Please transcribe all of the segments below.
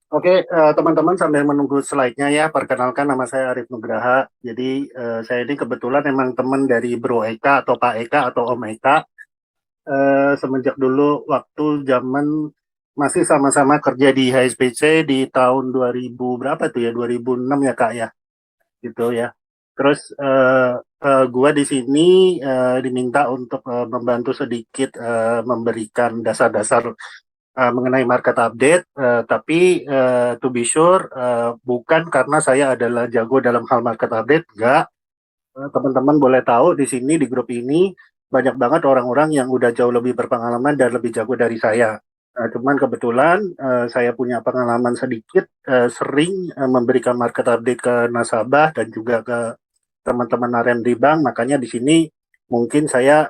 Oke, teman-teman sambil menunggu slide-nya ya, perkenalkan nama saya Arif Nugraha. Jadi saya ini kebetulan memang teman dari Bro Eka atau Pak Eka atau Om Eka. Semenjak dulu waktu zaman masih sama-sama kerja di HSBC di tahun 2000 berapa tuh ya, 2006 ya Kak ya, gitu ya. Terus gua di sini diminta untuk membantu sedikit memberikan dasar-dasar mengenai market update, tapi to be sure bukan karena saya adalah jago dalam hal market update, enggak. Teman-teman boleh tahu di sini di grup ini banyak banget orang-orang yang udah jauh lebih berpengalaman dan lebih jago dari saya. Cuman kebetulan saya punya pengalaman sedikit, sering memberikan market update ke nasabah dan juga ke teman-teman RM di bank, makanya di sini mungkin saya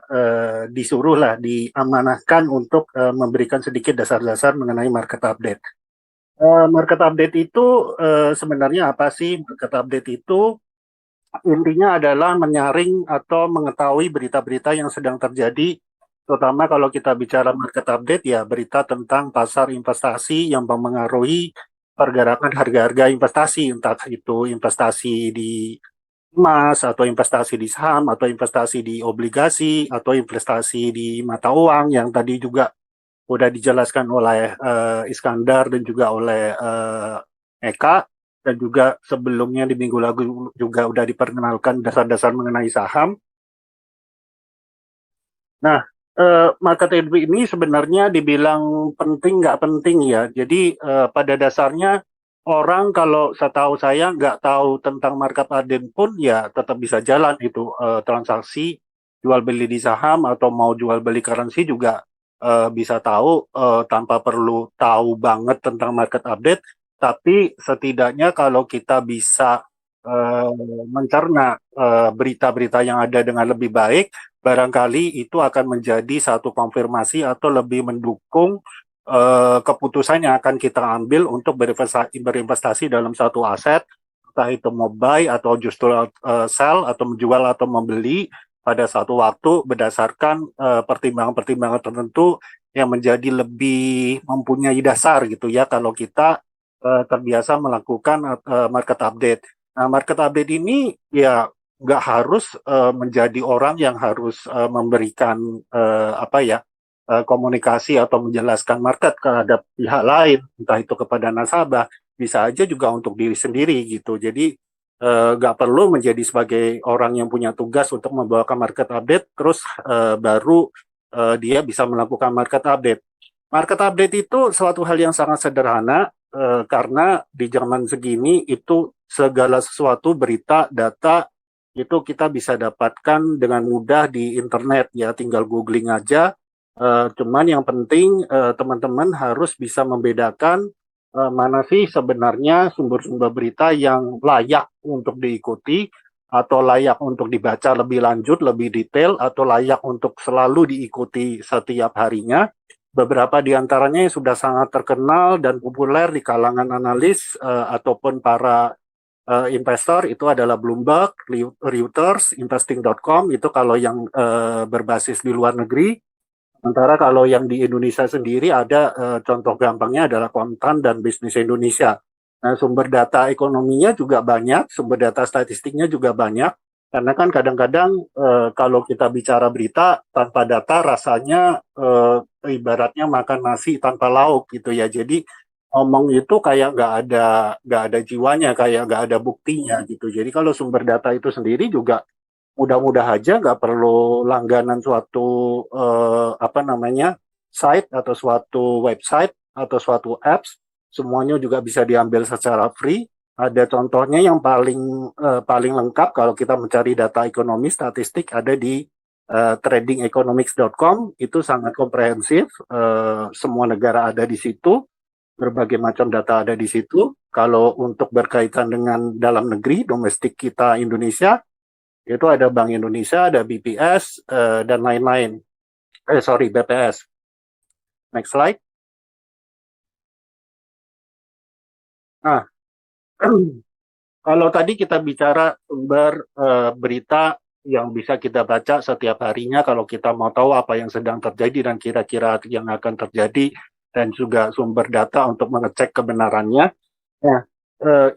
disuruh lah, diamanahkan untuk memberikan sedikit dasar-dasar mengenai market update. Market update itu sebenarnya apa sih? Market update itu intinya adalah menyaring atau mengetahui berita-berita yang sedang terjadi, terutama kalau kita bicara market update ya berita tentang pasar investasi yang mempengaruhi pergerakan harga-harga investasi, entah itu investasi di emas atau investasi di saham atau investasi di obligasi atau investasi di mata uang yang tadi juga udah dijelaskan oleh Iskandar dan juga oleh Eka, dan juga sebelumnya di minggu lalu juga udah diperkenalkan dasar-dasar mengenai saham. Nah, market entry ini sebenarnya dibilang penting nggak penting ya. Jadi pada dasarnya orang kalau setahu saya nggak tahu tentang market aden pun ya tetap bisa jalan itu transaksi jual beli di saham atau mau jual beli currency juga bisa tahu tanpa perlu tahu banget tentang market update. Tapi setidaknya kalau kita bisa uh, mencerna berita-berita yang ada dengan lebih baik, barangkali itu akan menjadi satu konfirmasi atau lebih mendukung keputusan yang akan kita ambil untuk berinvestasi dalam satu aset, entah itu mau buy atau justru sell atau menjual atau membeli pada satu waktu berdasarkan pertimbangan-pertimbangan tertentu yang menjadi lebih mempunyai dasar gitu ya kalau kita terbiasa melakukan market update. Nah, market update ini ya nggak harus menjadi orang yang harus memberikan apa ya komunikasi atau menjelaskan market terhadap pihak lain, entah itu kepada nasabah, bisa aja juga untuk diri sendiri gitu. Jadi nggak perlu menjadi sebagai orang yang punya tugas untuk membawakan market update, terus baru dia bisa melakukan market update. Market update itu suatu hal yang sangat sederhana karena di zaman segini itu segala sesuatu berita, data itu kita bisa dapatkan dengan mudah di internet ya, tinggal googling aja. Cuman yang penting teman-teman harus bisa membedakan mana sih sebenarnya sumber-sumber berita yang layak untuk diikuti atau layak untuk dibaca lebih lanjut, lebih detail, atau layak untuk selalu diikuti setiap harinya. Beberapa di antaranya yang sudah sangat terkenal dan populer di kalangan analis ataupun para investor itu adalah Bloomberg, Reuters, Investing.com itu kalau yang berbasis di luar negeri. Sementara kalau yang di Indonesia sendiri ada contoh gampangnya adalah Kontan dan Bisnis Indonesia. Nah, sumber data ekonominya juga banyak, sumber data statistiknya juga banyak. Karena kan kadang-kadang kalau kita bicara berita tanpa data rasanya ibaratnya makan nasi tanpa lauk gitu ya. Jadi ngomong itu kayak nggak ada jiwanya, kayak nggak ada buktinya gitu. Jadi kalau sumber data itu sendiri juga mudah-mudah aja nggak perlu langganan suatu apa namanya site atau suatu website atau suatu apps, semuanya juga bisa diambil secara free. Ada contohnya yang paling lengkap kalau kita mencari data ekonomi statistik ada di tradingeconomics.com, itu sangat komprehensif, semua negara ada di situ, berbagai macam data ada di situ. Kalau untuk berkaitan dengan dalam negeri domestik kita Indonesia itu ada Bank Indonesia, ada BPS, dan lain-lain. Sorry, BPS. Next slide. Nah, kalau tadi kita bicara sumber berita yang bisa kita baca setiap harinya, kalau kita mau tahu apa yang sedang terjadi dan kira-kira yang akan terjadi dan juga sumber data untuk mengecek kebenarannya. Nah,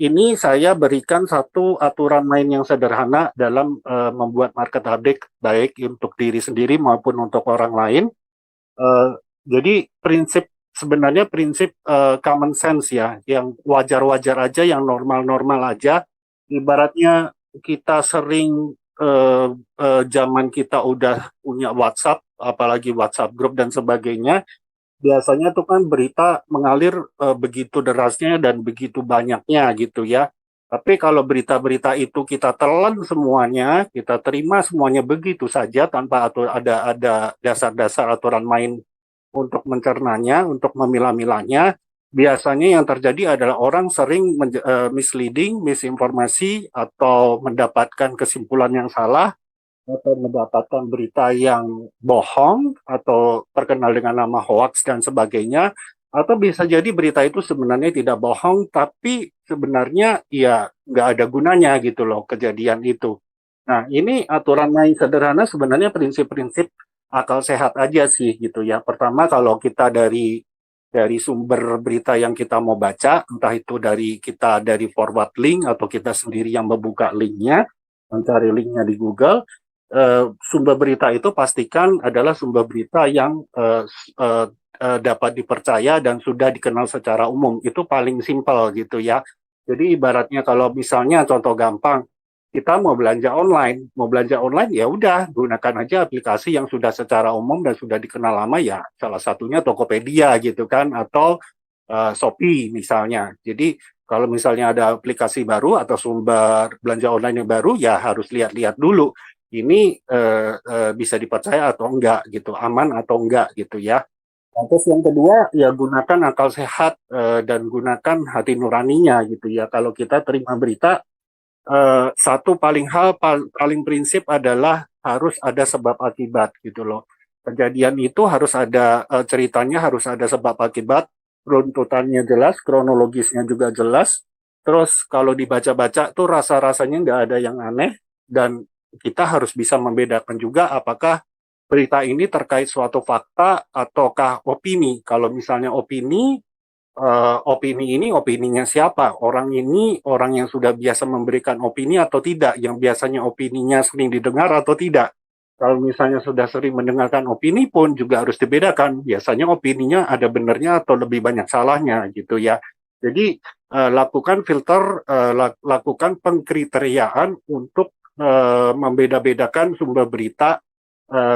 ini saya berikan satu aturan main yang sederhana dalam membuat market update, baik untuk diri sendiri maupun untuk orang lain. Jadi sebenarnya prinsip common sense ya, yang wajar-wajar aja, yang normal-normal aja. Ibaratnya kita sering zaman kita udah punya WhatsApp, apalagi WhatsApp grup dan sebagainya, biasanya tuh kan berita mengalir begitu derasnya dan begitu banyaknya gitu ya. Tapi kalau berita-berita itu kita telan semuanya, kita terima semuanya begitu saja tanpa ada dasar-dasar aturan main untuk mencernanya, untuk memilah-milahnya, biasanya yang terjadi adalah orang sering misleading, misinformasi, atau mendapatkan kesimpulan yang salah, atau mendapatkan berita yang bohong atau terkenal dengan nama hoax dan sebagainya, atau bisa jadi berita itu sebenarnya tidak bohong tapi sebenarnya ya nggak ada gunanya gitu loh kejadian itu. Nah, ini aturan main sederhana, sebenarnya prinsip-prinsip akal sehat aja sih gitu ya. Pertama, kalau kita dari sumber berita yang kita mau baca, entah itu dari forward link atau kita sendiri yang membuka linknya, mencari linknya di Google, sumber berita itu pastikan adalah sumber berita yang dapat dipercaya dan sudah dikenal secara umum. Itu paling simpel gitu ya. Jadi ibaratnya kalau misalnya contoh gampang, kita mau belanja online ya udah gunakan aja aplikasi yang sudah secara umum dan sudah dikenal lama ya. Salah satunya Tokopedia gitu kan, atau Shopee misalnya. Jadi kalau misalnya ada aplikasi baru atau sumber belanja online yang baru, ya harus lihat-lihat dulu ini bisa dipercaya atau enggak gitu, aman atau enggak gitu ya. Terus yang kedua ya gunakan akal sehat dan gunakan hati nuraninya gitu ya. Kalau kita terima berita, satu paling prinsip adalah harus ada sebab akibat gitu loh. Kejadian itu harus ada ceritanya, harus ada sebab akibat, runtutannya jelas, kronologisnya juga jelas. Terus kalau dibaca-baca tuh rasa-rasanya nggak ada yang aneh, dan kita harus bisa membedakan juga apakah berita ini terkait suatu fakta ataukah opini. Kalau misalnya opini ini opininya siapa? Orang ini orang yang sudah biasa memberikan opini atau tidak, yang biasanya opininya sering didengar atau tidak. Kalau misalnya sudah sering mendengarkan opini pun juga harus dibedakan. Biasanya opininya ada benarnya atau lebih banyak salahnya gitu ya. Jadi lakukan filter, lakukan pengkriteriaan untuk membeda-bedakan sumber berita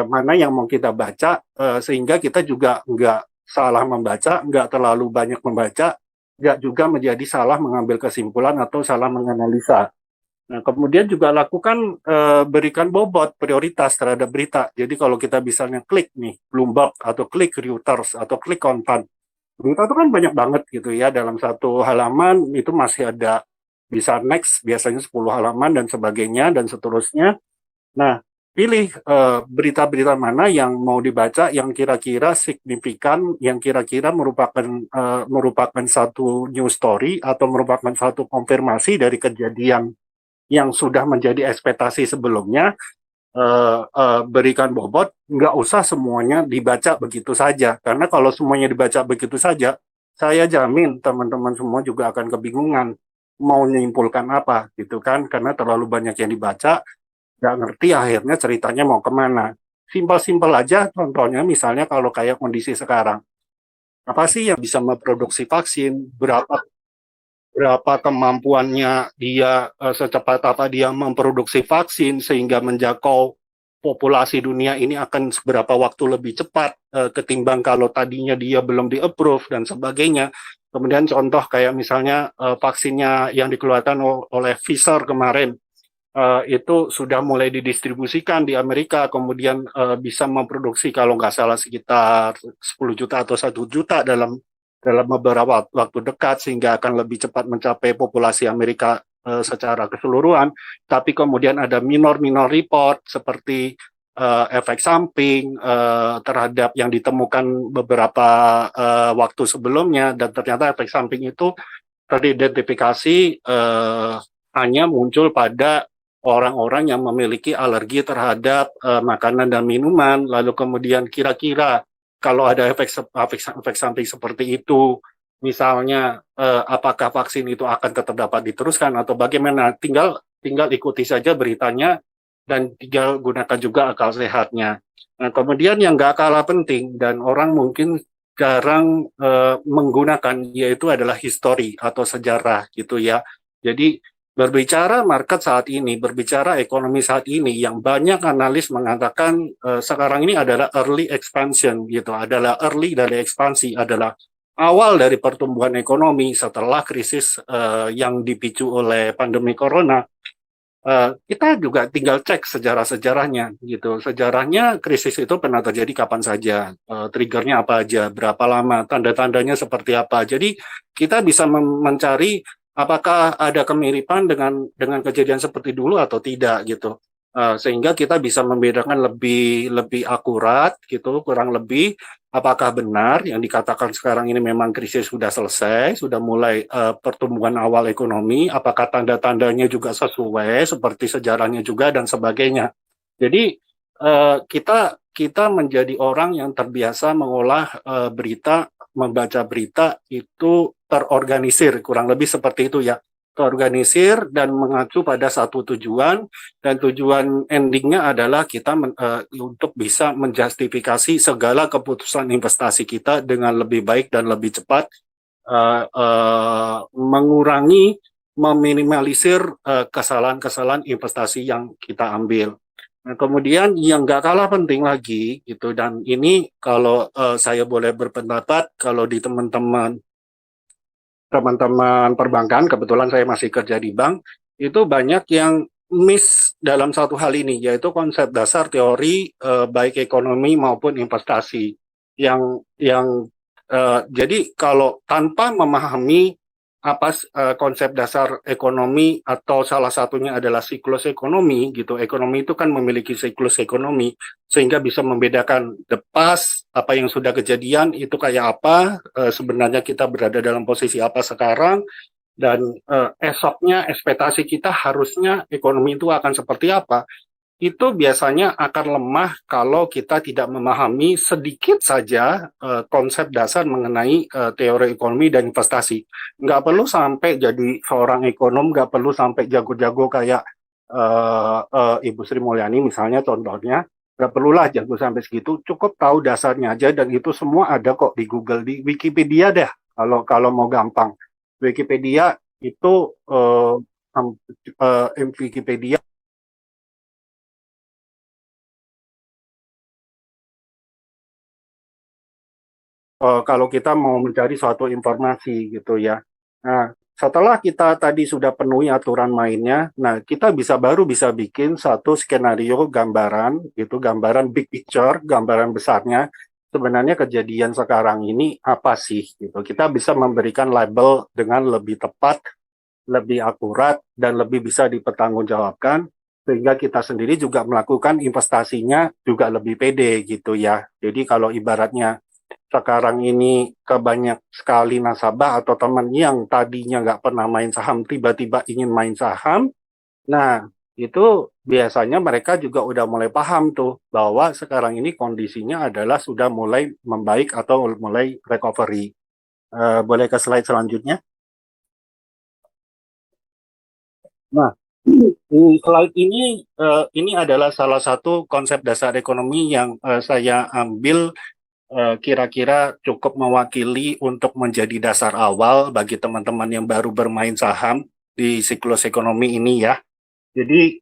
mana yang mau kita baca, sehingga kita juga nggak salah membaca, nggak terlalu banyak membaca, nggak juga menjadi salah mengambil kesimpulan atau salah menganalisa. Nah, kemudian juga lakukan berikan bobot prioritas terhadap berita. Jadi kalau kita misalnya klik nih Bloomberg atau klik Reuters atau klik Kontan, berita itu kan banyak banget gitu ya, dalam satu halaman itu masih ada, bisa next biasanya 10 halaman dan sebagainya dan seterusnya. Nah, pilih berita-berita mana yang mau dibaca, yang kira-kira signifikan, yang kira-kira merupakan satu news story atau merupakan satu konfirmasi dari kejadian yang sudah menjadi ekspektasi sebelumnya. Berikan bobot, nggak usah semuanya dibaca begitu saja, karena kalau semuanya dibaca begitu saja, saya jamin teman-teman semua juga akan kebingungan mau menyimpulkan apa gitu kan, karena terlalu banyak yang dibaca, nggak ngerti akhirnya ceritanya mau kemana. Simpel-simpel aja, contohnya misalnya kalau kayak kondisi sekarang, apa sih yang bisa memproduksi vaksin, berapa kemampuannya dia, secepat apa dia memproduksi vaksin sehingga menjangkau populasi dunia ini akan seberapa waktu lebih cepat ketimbang kalau tadinya dia belum di-approve dan sebagainya. Kemudian contoh kayak misalnya vaksinnya yang dikeluarkan oleh Pfizer kemarin, itu sudah mulai didistribusikan di Amerika, kemudian bisa memproduksi kalau nggak salah sekitar 10 juta atau 1 juta dalam beberapa waktu dekat, sehingga akan lebih cepat mencapai populasi Amerika secara keseluruhan. Tapi kemudian ada minor report seperti efek samping terhadap yang ditemukan beberapa waktu sebelumnya, dan ternyata efek samping itu teridentifikasi hanya muncul pada orang-orang yang memiliki alergi terhadap makanan dan minuman. Lalu kemudian kira-kira kalau ada efek samping seperti itu, misalnya apakah vaksin itu akan tetap dapat diteruskan atau bagaimana, tinggal ikuti saja beritanya dan tinggal gunakan juga akal sehatnya. Nah, kemudian yang nggak kalah penting dan orang mungkin jarang menggunakan, yaitu adalah histori atau sejarah gitu ya. Jadi berbicara market saat ini, berbicara ekonomi saat ini, yang banyak analis mengatakan sekarang ini adalah early expansion gitu, adalah early dari ekspansi, adalah awal dari pertumbuhan ekonomi setelah krisis yang dipicu oleh pandemi corona. Kita juga tinggal cek sejarah-sejarahnya gitu. Sejarahnya krisis itu pernah terjadi kapan saja, triggernya apa aja, berapa lama, tanda-tandanya seperti apa. Jadi kita bisa mencari apakah ada kemiripan dengan kejadian seperti dulu atau tidak gitu. Sehingga kita bisa membedakan lebih akurat gitu, kurang lebih apakah benar yang dikatakan sekarang ini memang krisis sudah selesai, sudah mulai pertumbuhan awal ekonomi, apakah tanda-tandanya juga sesuai seperti sejarahnya juga dan sebagainya. Jadi kita menjadi orang yang terbiasa mengolah berita, membaca berita itu terorganisir, kurang lebih seperti itu ya, terorganisir dan mengacu pada satu tujuan, dan tujuan endingnya adalah kita untuk bisa menjustifikasi segala keputusan investasi kita dengan lebih baik dan lebih cepat, mengurangi, meminimalisir kesalahan-kesalahan investasi yang kita ambil. Nah, kemudian yang nggak kalah penting lagi gitu, dan ini kalau saya boleh berpendapat, kalau di teman-teman perbankan, kebetulan saya masih kerja di bank, itu banyak yang miss dalam satu hal ini, yaitu konsep dasar teori baik ekonomi maupun investasi. Jadi kalau tanpa memahami apa konsep dasar ekonomi, atau salah satunya adalah siklus ekonomi gitu. Ekonomi itu kan memiliki siklus ekonomi sehingga bisa membedakan the past, apa yang sudah kejadian itu kayak apa, sebenarnya kita berada dalam posisi apa sekarang, dan esoknya ekspektasi kita harusnya ekonomi itu akan seperti apa. Itu biasanya akan lemah kalau kita tidak memahami sedikit saja konsep dasar mengenai teori ekonomi dan investasi. Nggak perlu sampai jadi seorang ekonom, nggak perlu sampai jago-jago kayak Ibu Sri Mulyani misalnya contohnya, nggak perlulah jago sampai segitu, cukup tahu dasarnya aja, dan itu semua ada kok di Google, di Wikipedia deh, kalau mau gampang. Wikipedia itu Wikipedia kalau kita mau mencari suatu informasi gitu ya. Nah, setelah kita tadi sudah penuhi aturan mainnya, nah kita baru bisa bikin satu skenario gambaran gitu, gambaran big picture, gambaran besarnya. Sebenarnya kejadian sekarang ini apa sih gitu. Kita bisa memberikan label dengan lebih tepat, lebih akurat, dan lebih bisa dipertanggungjawabkan, sehingga kita sendiri juga melakukan investasinya juga lebih pede gitu ya. Jadi kalau ibaratnya sekarang ini kebanyak sekali nasabah atau teman yang tadinya nggak pernah main saham, tiba-tiba ingin main saham, nah itu biasanya mereka juga udah mulai paham tuh bahwa sekarang ini kondisinya adalah sudah mulai membaik atau mulai recovery. Boleh ke slide selanjutnya? Nah, slide ini adalah salah satu konsep dasar ekonomi yang saya ambil kira-kira cukup mewakili untuk menjadi dasar awal bagi teman-teman yang baru bermain saham di siklus ekonomi ini ya. Jadi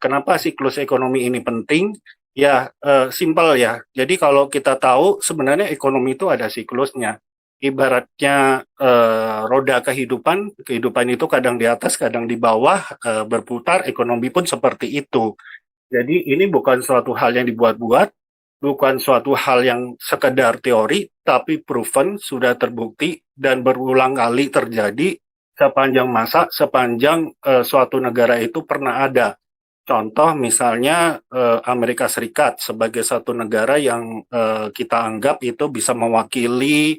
kenapa siklus ekonomi ini penting? Ya simpel ya. Jadi kalau kita tahu sebenarnya ekonomi itu ada siklusnya. Ibaratnya roda kehidupan itu kadang di atas, kadang di bawah, berputar, ekonomi pun seperti itu. Jadi ini bukan suatu hal yang dibuat-buat, bukan suatu hal yang sekedar teori, tapi proven, sudah terbukti, dan berulang kali terjadi sepanjang masa, sepanjang suatu negara itu pernah ada. Contoh misalnya Amerika Serikat sebagai satu negara yang kita anggap itu bisa mewakili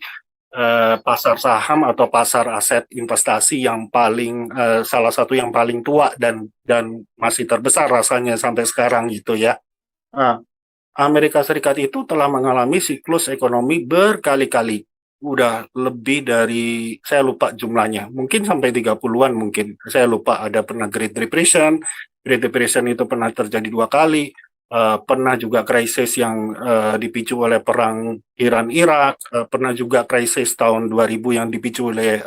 pasar saham atau pasar aset investasi yang paling salah satu yang paling tua dan masih terbesar rasanya sampai sekarang gitu ya. Nah, Amerika Serikat itu telah mengalami siklus ekonomi berkali-kali. Udah lebih dari, saya lupa jumlahnya, mungkin sampai 30-an mungkin. Saya lupa, ada pernah Great Depression. Great Depression itu pernah terjadi 2 kali. Pernah juga krisis yang dipicu oleh perang Iran-Irak. Pernah juga krisis tahun 2000 yang dipicu oleh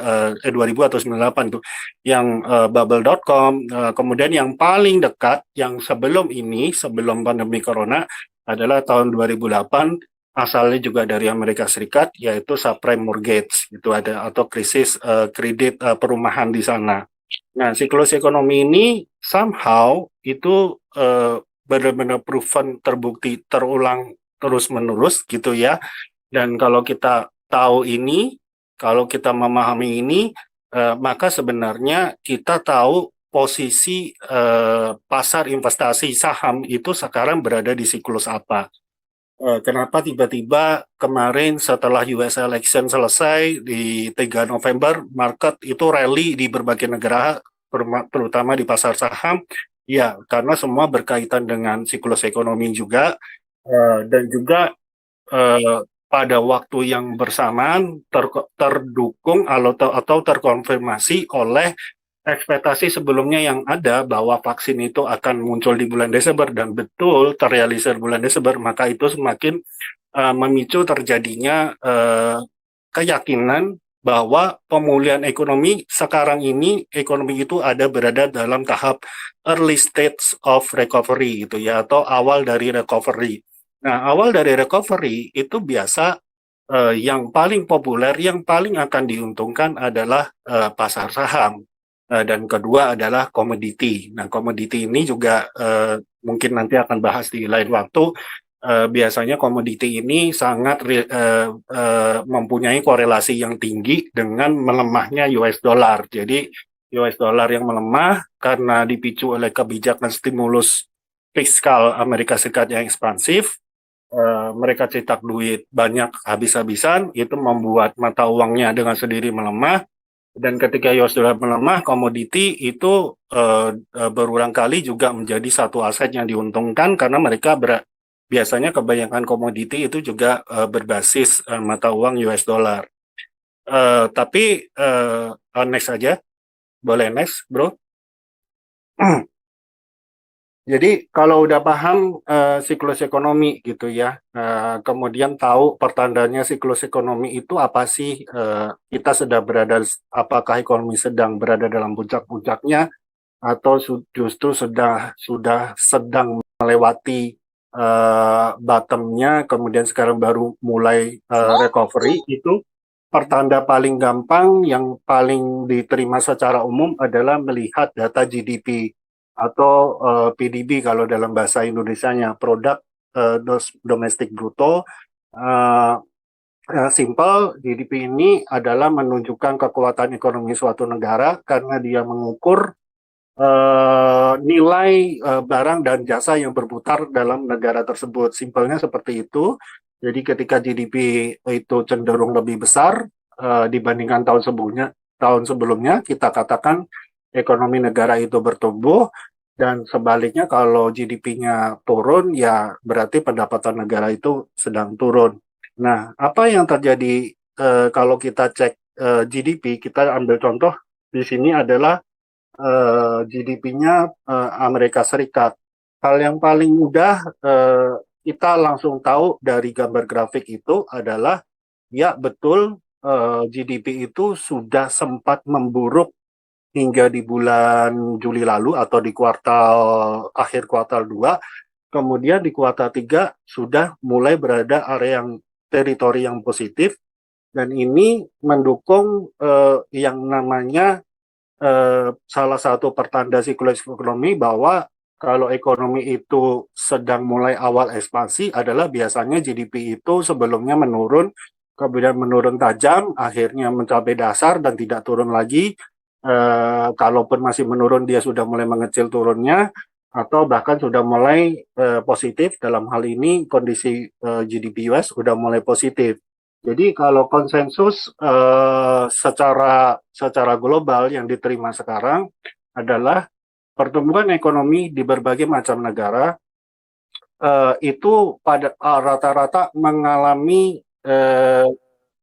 2000 atau 98 tuh, yang bubble.com. Kemudian yang paling dekat, yang sebelum ini, sebelum pandemi Corona, adalah tahun 2008, asalnya juga dari Amerika Serikat, yaitu subprime mortgage, itu ada, atau krisis kredit perumahan di sana. Nah, siklus ekonomi ini somehow itu benar-benar proven, terbukti, terulang terus-menerus gitu ya. Dan kalau kita tahu ini, kalau kita memahami ini, maka sebenarnya kita tahu posisi pasar investasi saham itu sekarang berada di siklus apa. Kenapa tiba-tiba kemarin setelah US election selesai di 3 November, market itu rally di berbagai negara, terutama di pasar saham, ya karena semua berkaitan dengan siklus ekonomi juga, dan juga pada waktu yang bersamaan terdukung atau terkonfirmasi oleh ekspektasi sebelumnya yang ada bahwa vaksin itu akan muncul di bulan Desember dan betul terrealisir bulan Desember, maka itu semakin memicu terjadinya keyakinan bahwa pemulihan ekonomi sekarang ini, ekonomi itu berada dalam tahap early stage of recovery gitu ya, atau awal dari recovery. Nah, awal dari recovery itu biasa yang paling populer, yang paling akan diuntungkan adalah pasar saham. Dan kedua adalah komoditi. Nah, komoditi ini juga mungkin nanti akan bahas di lain waktu. Biasanya komoditi ini sangat mempunyai korelasi yang tinggi dengan melemahnya US dollar. Jadi US dollar yang melemah karena dipicu oleh kebijakan stimulus fiskal Amerika Serikat yang ekspansif. Mereka cetak duit banyak habis-habisan, itu membuat mata uangnya dengan sendiri melemah. Dan ketika US dollar melemah, komoditi itu berulang kali juga menjadi satu aset yang diuntungkan karena mereka biasanya kebanyakan komoditi itu juga berbasis mata uang US dollar. Tapi next aja, boleh next, bro. Jadi kalau udah paham siklus ekonomi gitu ya, kemudian tahu pertandanya siklus ekonomi itu apa sih, kita sedang berada, apakah ekonomi sedang berada dalam puncak-puncaknya atau justru sudah sedang melewati bottomnya, kemudian sekarang baru mulai recovery. Itu pertanda paling gampang yang paling diterima secara umum adalah melihat data GDP atau PDB kalau dalam bahasa Indonesianya, produk domestik bruto. Simple, GDP ini adalah menunjukkan kekuatan ekonomi suatu negara karena dia mengukur nilai barang dan jasa yang berputar dalam negara tersebut. Simpelnya seperti itu. Jadi ketika GDP itu cenderung lebih besar dibandingkan tahun sebelumnya, kita katakan ekonomi negara itu bertumbuh, dan sebaliknya kalau GDP-nya turun, ya berarti pendapatan negara itu sedang turun. Nah, apa yang terjadi kalau kita cek GDP, kita ambil contoh di sini adalah GDP-nya Amerika Serikat. Hal yang paling mudah kita langsung tahu dari gambar grafik itu adalah, ya betul, GDP itu sudah sempat memburuk hingga di bulan Juli lalu atau di akhir kuartal 2. Kemudian di kuartal 3 sudah mulai berada area teritori yang positif, dan ini mendukung yang namanya salah satu pertanda siklus ekonomi bahwa kalau ekonomi itu sedang mulai awal ekspansi adalah biasanya GDP itu sebelumnya menurun, kemudian menurun tajam, akhirnya mencapai dasar dan tidak turun lagi. Kalaupun masih menurun, dia sudah mulai mengecil turunnya, atau bahkan sudah mulai positif. Dalam hal ini kondisi GDP US sudah mulai positif. Jadi kalau konsensus secara global yang diterima sekarang adalah pertumbuhan ekonomi di berbagai macam negara itu pada rata-rata mengalami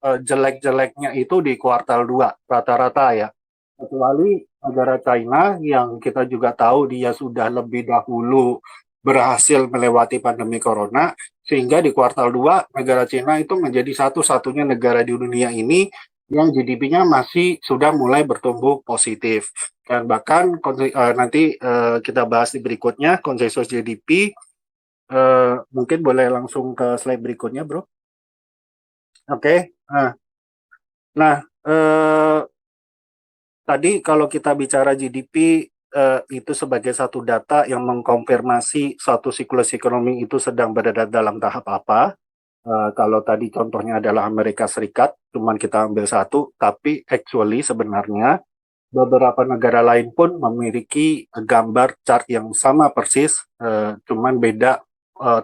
jelek-jeleknya itu di kuartal 2 rata-rata ya. Kecuali negara China yang kita juga tahu dia sudah lebih dahulu berhasil melewati pandemi corona, sehingga di kuartal 2 negara China itu menjadi satu-satunya negara di dunia ini yang GDP-nya masih sudah mulai bertumbuh positif. Dan bahkan nanti kita bahas di berikutnya konsensus GDP. Mungkin boleh langsung ke slide berikutnya, Bro. Oke. Nah, tadi kalau kita bicara GDP itu sebagai satu data yang mengkonfirmasi suatu siklus ekonomi itu sedang berada dalam tahap apa. Kalau tadi contohnya adalah Amerika Serikat, cuman kita ambil satu, tapi actually sebenarnya beberapa negara lain pun memiliki gambar chart yang sama persis, cuman beda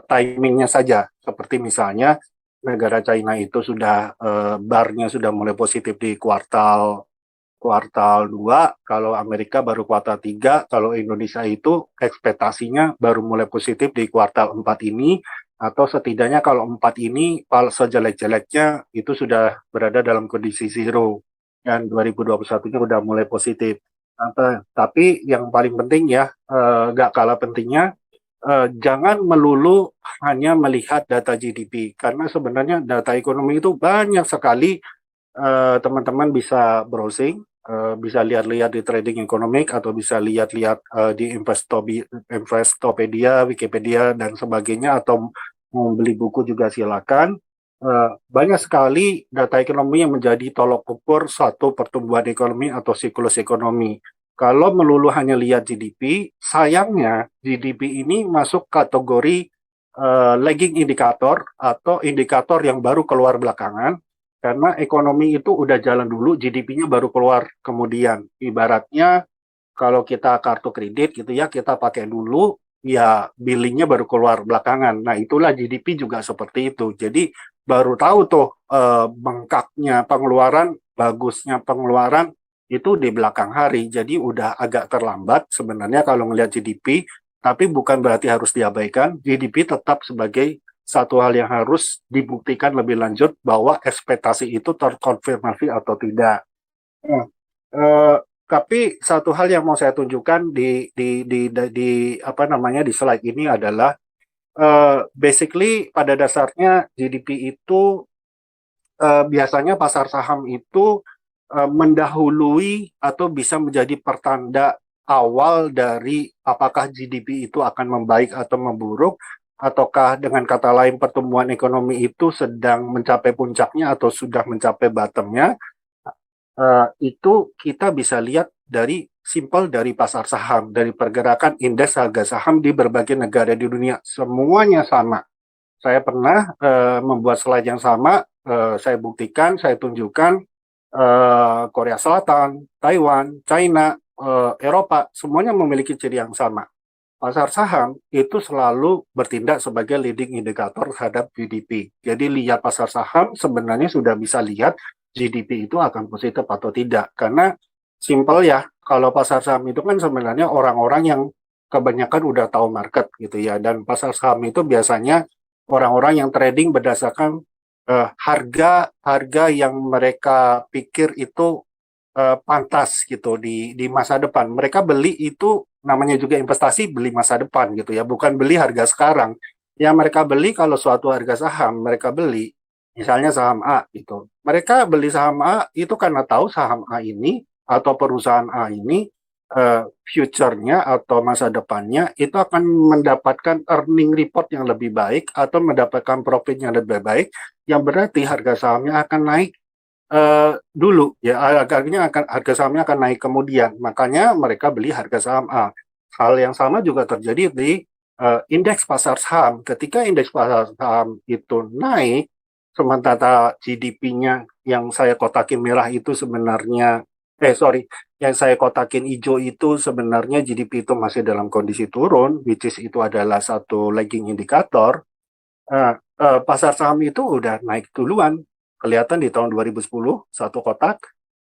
timingnya saja. Seperti misalnya negara China itu sudah barnya sudah mulai positif di kuartal 2, kalau Amerika baru kuartal 3, kalau Indonesia itu ekspektasinya baru mulai positif di kuartal 4 ini, atau setidaknya kalau 4 ini sejelek-jeleknya itu sudah berada dalam kondisi zero, dan 2021-nya udah mulai positif. Tapi yang paling penting ya, nggak kalah pentingnya, jangan melulu hanya melihat data GDP, karena sebenarnya data ekonomi itu banyak sekali. Teman-teman bisa browsing, bisa lihat-lihat di Trading Economic atau bisa lihat-lihat di Investopedia, Wikipedia dan sebagainya, atau mau beli buku juga silakan. Banyak sekali data ekonomi yang menjadi tolok ukur suatu pertumbuhan ekonomi atau siklus ekonomi. Kalau melulu hanya lihat GDP, sayangnya GDP ini masuk kategori lagging indikator atau indikator yang baru keluar belakangan, karena ekonomi itu udah jalan dulu, GDP-nya baru keluar kemudian. Ibaratnya kalau kita kartu kredit gitu ya, kita pakai dulu, ya billingnya baru keluar belakangan. Nah itulah GDP juga seperti itu. Jadi baru tahu tuh bengkaknya pengeluaran, bagusnya pengeluaran itu di belakang hari. Jadi udah agak terlambat sebenarnya kalau melihat GDP, tapi bukan berarti harus diabaikan. GDP tetap sebagai satu hal yang harus dibuktikan lebih lanjut bahwa ekspektasi itu terkonfirmasi atau tidak. Nah, tapi satu hal yang mau saya tunjukkan di apa namanya di slide ini adalah basically pada dasarnya GDP itu biasanya pasar saham itu mendahului atau bisa menjadi pertanda awal dari apakah GDP itu akan membaik atau memburuk, ataukah dengan kata lain pertumbuhan ekonomi itu sedang mencapai puncaknya atau sudah mencapai bottomnya. Itu kita bisa lihat dari simpel dari pasar saham, dari pergerakan indeks harga saham di berbagai negara di dunia, semuanya sama. Saya pernah membuat slide yang sama, saya buktikan, saya tunjukkan Korea Selatan, Taiwan, China, Eropa, semuanya memiliki ciri yang sama. Pasar saham itu selalu bertindak sebagai leading indikator terhadap GDP. Jadi lihat pasar saham sebenarnya sudah bisa lihat GDP itu akan positif atau tidak. Karena simple ya, kalau pasar saham itu kan sebenarnya orang-orang yang kebanyakan udah tahu market gitu ya. Dan pasar saham itu biasanya orang-orang yang trading berdasarkan harga yang mereka pikir itu pantas gitu di masa depan. Mereka beli itu namanya juga investasi, beli masa depan gitu ya, bukan beli harga sekarang. Yang mereka beli kalau suatu harga saham mereka beli, misalnya saham A gitu. Mereka beli saham A itu karena tahu saham A ini atau perusahaan A ini future-nya atau masa depannya itu akan mendapatkan earning report yang lebih baik atau mendapatkan profit yang lebih baik, yang berarti harga sahamnya akan naik dulu ya, harga sahamnya akan naik kemudian, makanya mereka beli harga saham A. Hal yang sama juga terjadi di indeks pasar saham. Ketika indeks pasar saham itu naik, sementara GDP-nya yang saya kotakin merah itu sebenarnya yang saya kotakin hijau itu sebenarnya GDP itu masih dalam kondisi turun, which is itu adalah satu lagging indikator. Pasar saham itu udah naik duluan. Kelihatan di tahun 2010, satu kotak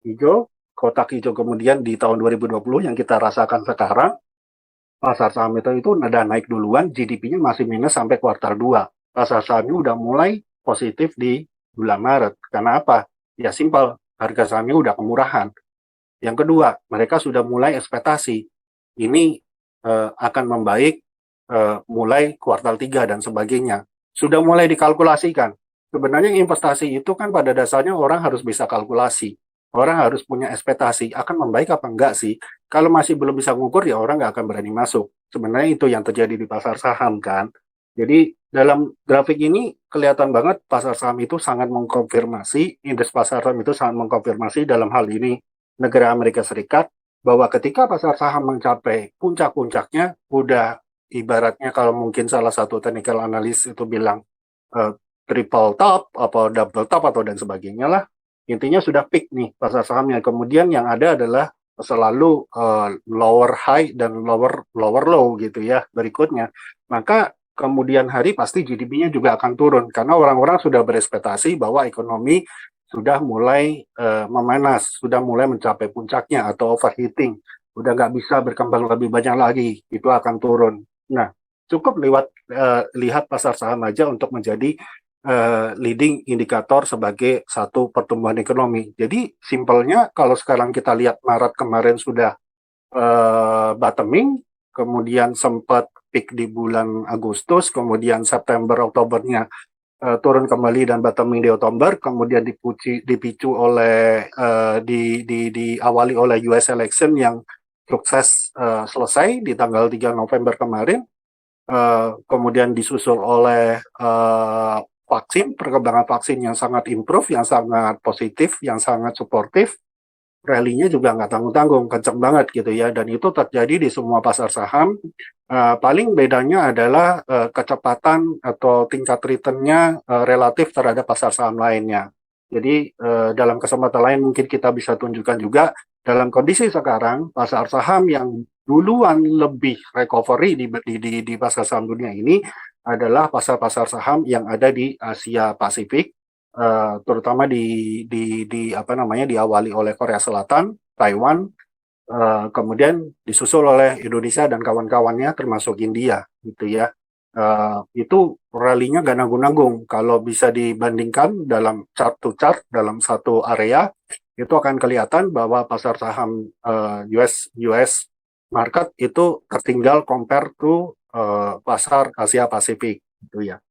hijau kemudian di tahun 2020 yang kita rasakan sekarang, pasar saham itu udah naik duluan, GDP-nya masih minus sampai kuartal 2. Pasar sahamnya udah mulai positif di bulan Maret. Karena apa? Ya simpel, harga sahamnya udah kemurahan. Yang kedua, mereka sudah mulai ekspektasi. Ini akan membaik mulai kuartal 3 dan sebagainya. Sudah mulai dikalkulasikan. Sebenarnya investasi itu kan pada dasarnya orang harus bisa kalkulasi. Orang harus punya ekspektasi, akan membaik apa enggak sih? Kalau masih belum bisa ngukur, ya orang nggak akan berani masuk. Sebenarnya itu yang terjadi di pasar saham kan. Jadi dalam grafik ini kelihatan banget pasar saham itu sangat mengkonfirmasi, indeks pasar saham itu sangat mengkonfirmasi dalam hal ini negara Amerika Serikat, bahwa ketika pasar saham mencapai puncak-puncaknya, udah ibaratnya kalau mungkin salah satu technical analyst itu bilang triple top, atau double top, atau dan sebagainya lah. Intinya sudah peak nih pasar sahamnya. Kemudian yang ada adalah selalu lower high dan lower low gitu ya berikutnya. Maka kemudian hari pasti GDP-nya juga akan turun karena orang-orang sudah berekspektasi bahwa ekonomi sudah mulai memanas, sudah mulai mencapai puncaknya atau overheating, udah nggak bisa berkembang lebih banyak lagi, itu akan turun. Nah, cukup lihat pasar saham aja untuk menjadi leading indikator sebagai satu pertumbuhan ekonomi. Jadi simpelnya kalau sekarang kita lihat Maret kemarin sudah bottoming, kemudian sempat peak di bulan Agustus, kemudian September Oktobernya turun kembali dan bottoming di Oktober, kemudian dipicu oleh diawali oleh US election yang sukses selesai di tanggal 3 November kemarin, kemudian disusul oleh vaksin, perkembangan vaksin yang sangat improve, yang sangat positif, yang sangat suportif, rally-nya juga nggak tanggung-tanggung, kenceng banget gitu ya, dan itu terjadi di semua pasar saham. Paling bedanya adalah kecepatan atau tingkat return-nya relatif terhadap pasar saham lainnya. Jadi dalam kesempatan lain mungkin kita bisa tunjukkan juga dalam kondisi sekarang pasar saham yang duluan lebih recovery di pasar saham dunia ini adalah pasar-pasar saham yang ada di Asia Pasifik, terutama di apa namanya diawali oleh Korea Selatan, Taiwan, kemudian disusul oleh Indonesia dan kawan-kawannya termasuk India gitu ya. Itu rally-nya gak nanggung-nanggung. Kalau bisa dibandingkan dalam chart to chart dalam satu area, itu akan kelihatan bahwa pasar saham US market itu tertinggal compare to pasar Asia Pasifik gitu ya.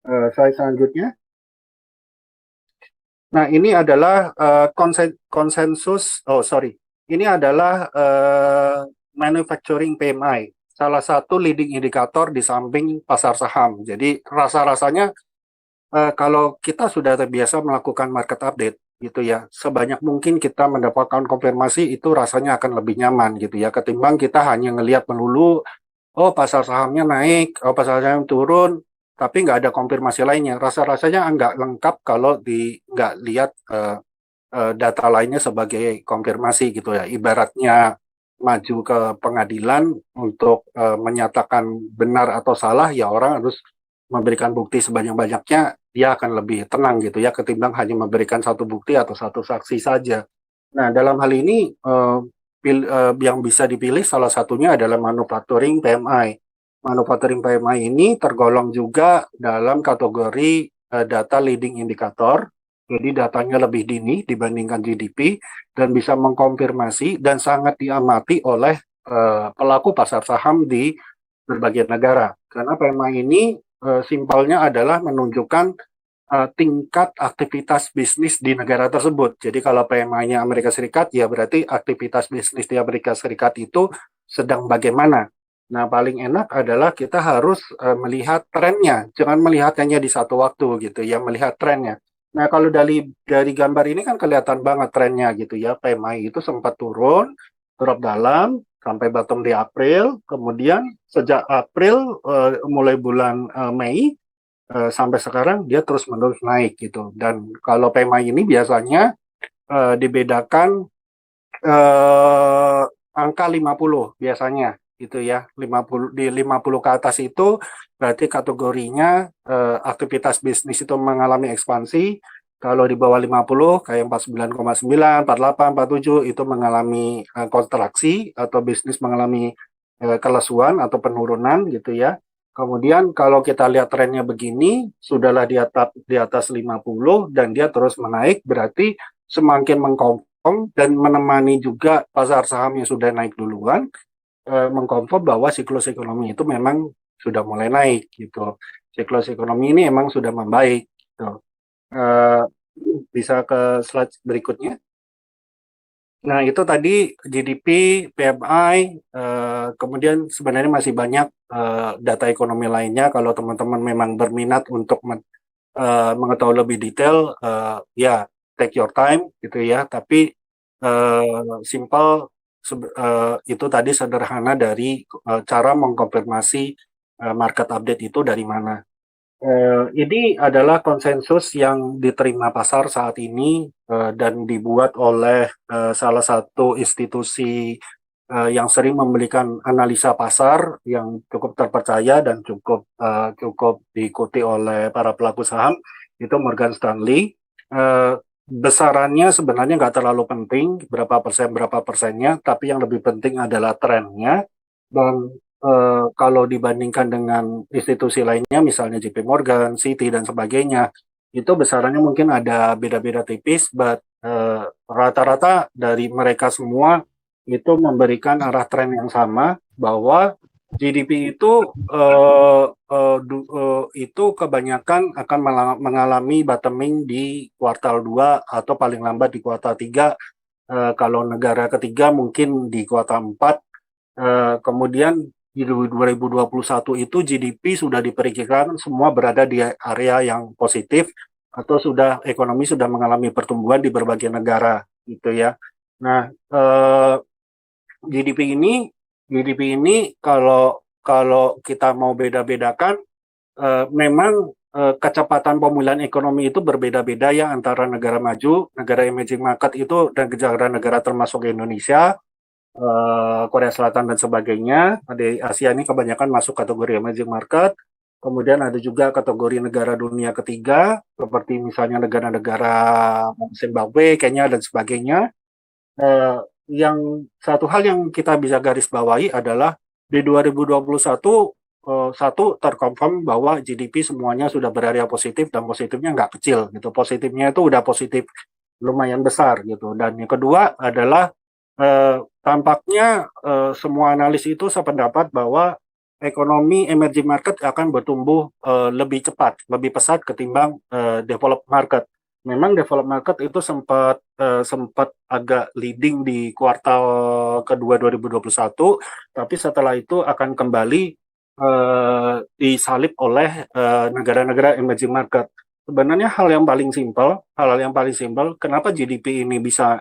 Slide selanjutnya. Nah, ini adalah konsensus, ini adalah manufacturing PMI, salah satu leading indikator di samping pasar saham. Jadi rasa-rasanya kalau kita sudah terbiasa melakukan market update gitu ya, sebanyak mungkin kita mendapatkan konfirmasi itu rasanya akan lebih nyaman gitu ya, ketimbang kita hanya ngelihat melulu, oh pasar sahamnya naik, oh pasar saham turun, tapi nggak ada konfirmasi lainnya. Rasa-rasanya nggak lengkap kalau nggak lihat data lainnya sebagai konfirmasi gitu ya. Ibaratnya maju ke pengadilan untuk menyatakan benar atau salah, ya orang harus memberikan bukti sebanyak-banyaknya, dia akan lebih tenang gitu ya, ketimbang hanya memberikan satu bukti atau satu saksi saja. Nah, dalam hal ini yang bisa dipilih salah satunya adalah manufacturing PMI. Manufacturing PMI ini tergolong juga dalam kategori data leading indicator, jadi datanya lebih dini dibandingkan GDP dan bisa mengkonfirmasi dan sangat diamati oleh pelaku pasar saham di berbagai negara. Karena PMI ini simpelnya adalah menunjukkan tingkat aktivitas bisnis di negara tersebut. Jadi kalau PMI-nya Amerika Serikat, ya berarti aktivitas bisnis di Amerika Serikat itu sedang bagaimana. Nah, paling enak adalah kita harus melihat trennya, jangan melihat hanya di satu waktu gitu ya, melihat trennya. Nah, kalau dari gambar ini kan kelihatan banget trennya gitu ya, PMI itu sempat turun, drop dalam, sampai bottom di April, kemudian sejak April mulai bulan Mei, sampai sekarang dia terus-menerus naik gitu. Dan kalau PMI ini biasanya dibedakan angka 50 biasanya gitu ya. 50 di 50 ke atas itu berarti kategorinya aktivitas bisnis itu mengalami ekspansi. Kalau di bawah 50 kayak 49,9, 48, 47 itu mengalami kontraksi atau bisnis mengalami kelesuan atau penurunan gitu ya. Kemudian kalau kita lihat trennya begini, sudahlah di atas 50 dan dia terus menaik, berarti semakin mengkonfirm dan menemani juga pasar saham yang sudah naik duluan, mengkonfirm bahwa siklus ekonomi itu memang sudah mulai naik gitu. Siklus ekonomi ini emang sudah membaik gitu. Eh, Bisa ke slide berikutnya. Nah, itu tadi GDP, PMI, kemudian sebenarnya masih banyak data ekonomi lainnya. Kalau teman-teman memang berminat untuk mengetahui lebih detail, ya take your time gitu ya. Tapi simple itu tadi sederhana dari cara mengkonfirmasi market update itu dari mana. Ini adalah konsensus yang diterima pasar saat ini dan dibuat oleh salah satu institusi yang sering memberikan analisa pasar yang cukup terpercaya dan cukup diikuti oleh para pelaku saham, itu Morgan Stanley. Besarannya sebenarnya nggak terlalu penting, berapa persennya, tapi yang lebih penting adalah trennya. Dan kalau dibandingkan dengan institusi lainnya, misalnya JP Morgan, Citi, dan sebagainya, itu besarannya mungkin ada beda-beda tipis, but rata-rata dari mereka semua itu memberikan arah tren yang sama, bahwa GDP itu kebanyakan akan mengalami bottoming di kuartal 2 atau paling lambat di kuartal 3. Kalau negara ketiga mungkin di kuartal 4. Kemudian di 2021 itu GDP sudah diperkirakan semua berada di area yang positif atau ekonomi sudah mengalami pertumbuhan di berbagai negara gitu ya. Nah, GDP ini kalau kalau kita mau beda-bedakan, memang kecepatan pemulihan ekonomi itu berbeda-beda ya antara negara maju, negara emerging market itu, dan negara-negara termasuk Indonesia, Korea Selatan dan sebagainya. Di Asia ini kebanyakan masuk kategori emerging market. Kemudian ada juga kategori negara dunia ketiga, seperti misalnya negara-negara Zimbabwe, Kenya, dan sebagainya. Yang satu hal yang kita bisa garis bawahi adalah di 2021, satu terkonfirm bahwa GDP semuanya sudah berarea positif, dan positifnya nggak kecil gitu. Positifnya itu udah positif lumayan besar gitu. Dan yang kedua adalah tampaknya semua analis itu sependapat bahwa ekonomi emerging market akan bertumbuh lebih cepat, lebih pesat ketimbang developed market. Memang developed market itu sempat agak leading di kuartal kedua 2021, tapi setelah itu akan kembali disalip oleh negara-negara emerging market. Sebenarnya hal yang paling simpel, kenapa GDP ini bisa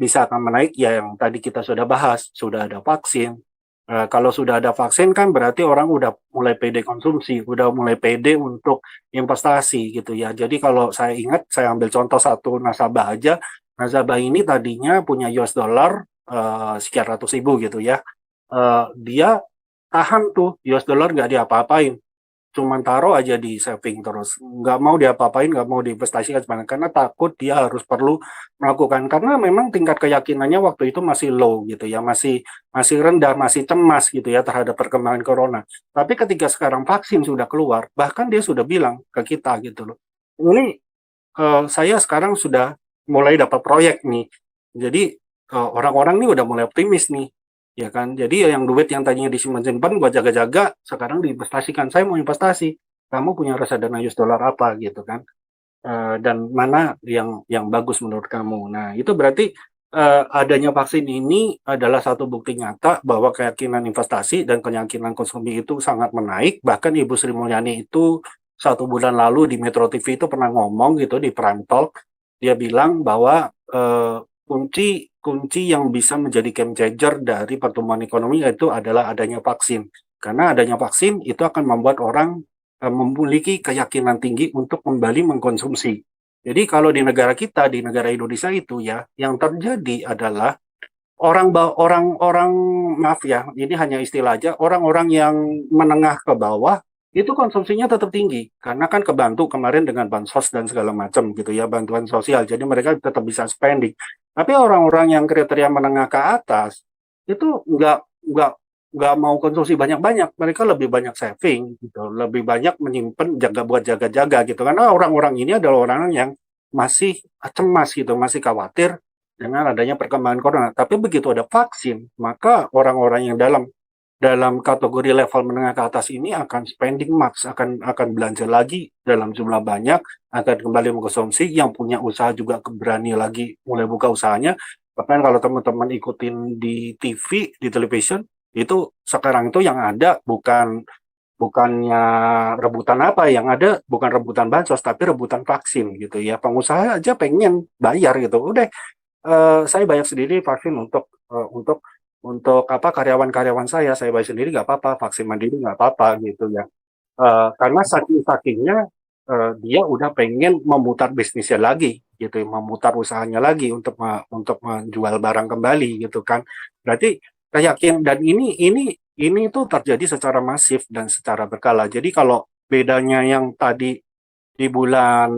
akan menaik, ya yang tadi kita sudah bahas, sudah ada vaksin. Kalau sudah ada vaksin kan berarti orang udah mulai pede konsumsi, udah mulai pede untuk investasi gitu ya. Jadi kalau saya ingat, saya ambil contoh satu nasabah aja. Nasabah ini tadinya punya US dollar sekian ratus ribu gitu ya. Dia tahan tuh US dollar, nggak diapa-apain, cuman taruh aja di saving terus, nggak mau diapa-apain, nggak mau diinvestasikan karena takut dia harus perlu melakukan, karena memang tingkat keyakinannya waktu itu masih low gitu ya, masih masih rendah, masih cemas gitu ya terhadap perkembangan corona. Tapi ketika sekarang vaksin sudah keluar, bahkan dia sudah bilang ke kita gitu loh, ini saya sekarang sudah mulai dapat proyek nih, jadi orang-orang nih udah mulai optimis nih, ya kan. Jadi yang duit yang tadinya disimpan-simpan buat jaga-jaga, sekarang diinvestasikan. Saya mau investasi, kamu punya reksadana US dollar apa gitu kan, dan mana yang bagus menurut kamu. Nah, itu berarti adanya vaksin ini adalah satu bukti nyata bahwa keyakinan investasi dan keyakinan konsumsi itu sangat menaik. Bahkan Ibu Sri Mulyani itu 1 bulan lalu di Metro TV itu pernah ngomong gitu di Prime Talk, dia bilang bahwa kunci yang bisa menjadi game changer dari pertumbuhan ekonomi itu adalah adanya vaksin. Karena adanya vaksin itu akan membuat orang memiliki keyakinan tinggi untuk kembali mengkonsumsi. Jadi kalau di negara kita, di negara Indonesia itu ya, yang terjadi adalah orang-orang, maaf ya, ini hanya istilah aja, orang-orang yang menengah ke bawah itu konsumsinya tetap tinggi karena kan kebantu kemarin dengan bansos dan segala macam gitu ya, bantuan sosial. Jadi mereka tetap bisa spending. Tapi orang-orang yang kriteria menengah ke atas itu nggak nggak mau konsumsi banyak-banyak, mereka lebih banyak saving gitu, lebih banyak menyimpan buat jaga-jaga gitu. Karena orang-orang ini adalah orang yang masih cemas gitu, masih khawatir dengan adanya perkembangan corona. Tapi begitu ada vaksin, maka orang-orang yang dalam dalam kategori level menengah ke atas ini akan spending max, akan belanja lagi dalam jumlah banyak, akan kembali mengkonsumsi, yang punya usaha juga berani lagi mulai buka usahanya. Bahkan kalau teman-teman ikutin di TV, di television, itu sekarang itu yang ada bukannya rebutan apa, yang ada bukan rebutan bansos tapi rebutan vaksin gitu ya. Pengusaha aja pengen bayar gitu. Udah, saya bayar sendiri vaksin untuk apa, karyawan-karyawan saya bayar sendiri nggak apa-apa, vaksin mandiri nggak apa-apa gitu ya. Karena saking-sakingnya dia udah pengen memutar bisnisnya lagi gitu, memutar usahanya lagi untuk menjual barang kembali gitu kan. Berarti saya yakin, dan ini tuh terjadi secara masif dan secara berkala. Jadi kalau bedanya yang tadi di bulan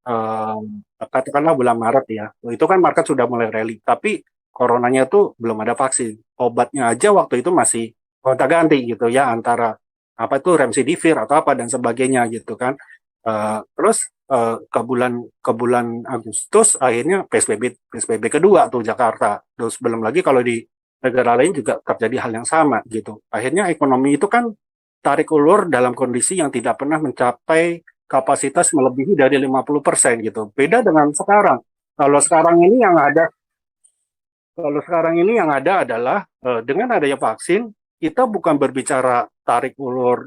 eh, katakanlah bulan Maret ya, itu kan market sudah mulai rally, tapi coronanya tuh belum ada vaksin. Obatnya aja waktu itu masih gonta-ganti gitu ya, antara apa itu remdesivir atau apa dan sebagainya gitu kan. Terus ke bulan Agustus akhirnya PSBB kedua tuh Jakarta. Terus belum lagi kalau di negara lain juga terjadi hal yang sama gitu. Akhirnya ekonomi itu kan tarik ulur dalam kondisi yang tidak pernah mencapai kapasitas melebihi dari 50% gitu. Beda dengan sekarang. Kalau sekarang ini yang ada kalau sekarang ini yang ada adalah dengan adanya vaksin, kita bukan berbicara tarik ulur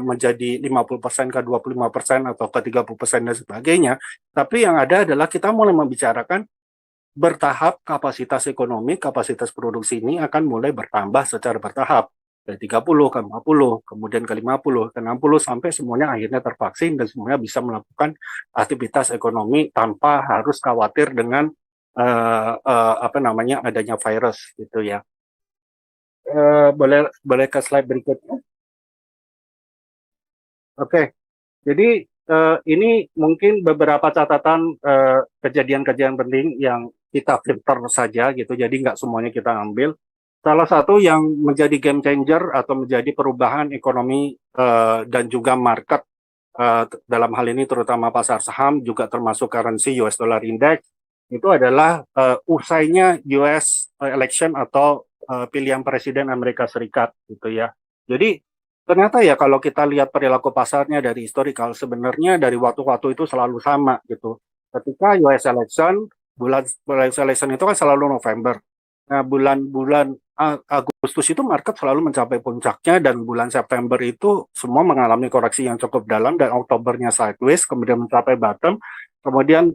menjadi 50% ke 25% atau ke 30% dan sebagainya, tapi yang ada adalah kita mulai membicarakan bertahap kapasitas ekonomi, kapasitas produksi ini akan mulai bertambah secara bertahap. Dari 30 ke 40, kemudian ke 50, ke 60, sampai semuanya akhirnya tervaksin dan semuanya bisa melakukan aktivitas ekonomi tanpa harus khawatir dengan apa namanya, adanya virus gitu ya. Boleh boleh ke slide berikutnya. Oke, jadi ini mungkin beberapa catatan kejadian-kejadian penting yang kita filter saja gitu, jadi nggak semuanya kita ambil. Salah satu yang menjadi game changer atau menjadi perubahan ekonomi dan juga market dalam hal ini terutama pasar saham juga termasuk currency US dollar index, itu adalah usainya US election atau pilihan presiden Amerika Serikat gitu ya. Jadi ternyata ya kalau kita lihat perilaku pasarnya dari historical, sebenarnya dari waktu-waktu itu selalu sama gitu. Ketika US election, bulan US election itu kan selalu November. Nah, bulan-bulan Agustus itu market selalu mencapai puncaknya, dan bulan September itu semua mengalami koreksi yang cukup dalam, dan Oktobernya sideways kemudian mencapai bottom. Kemudian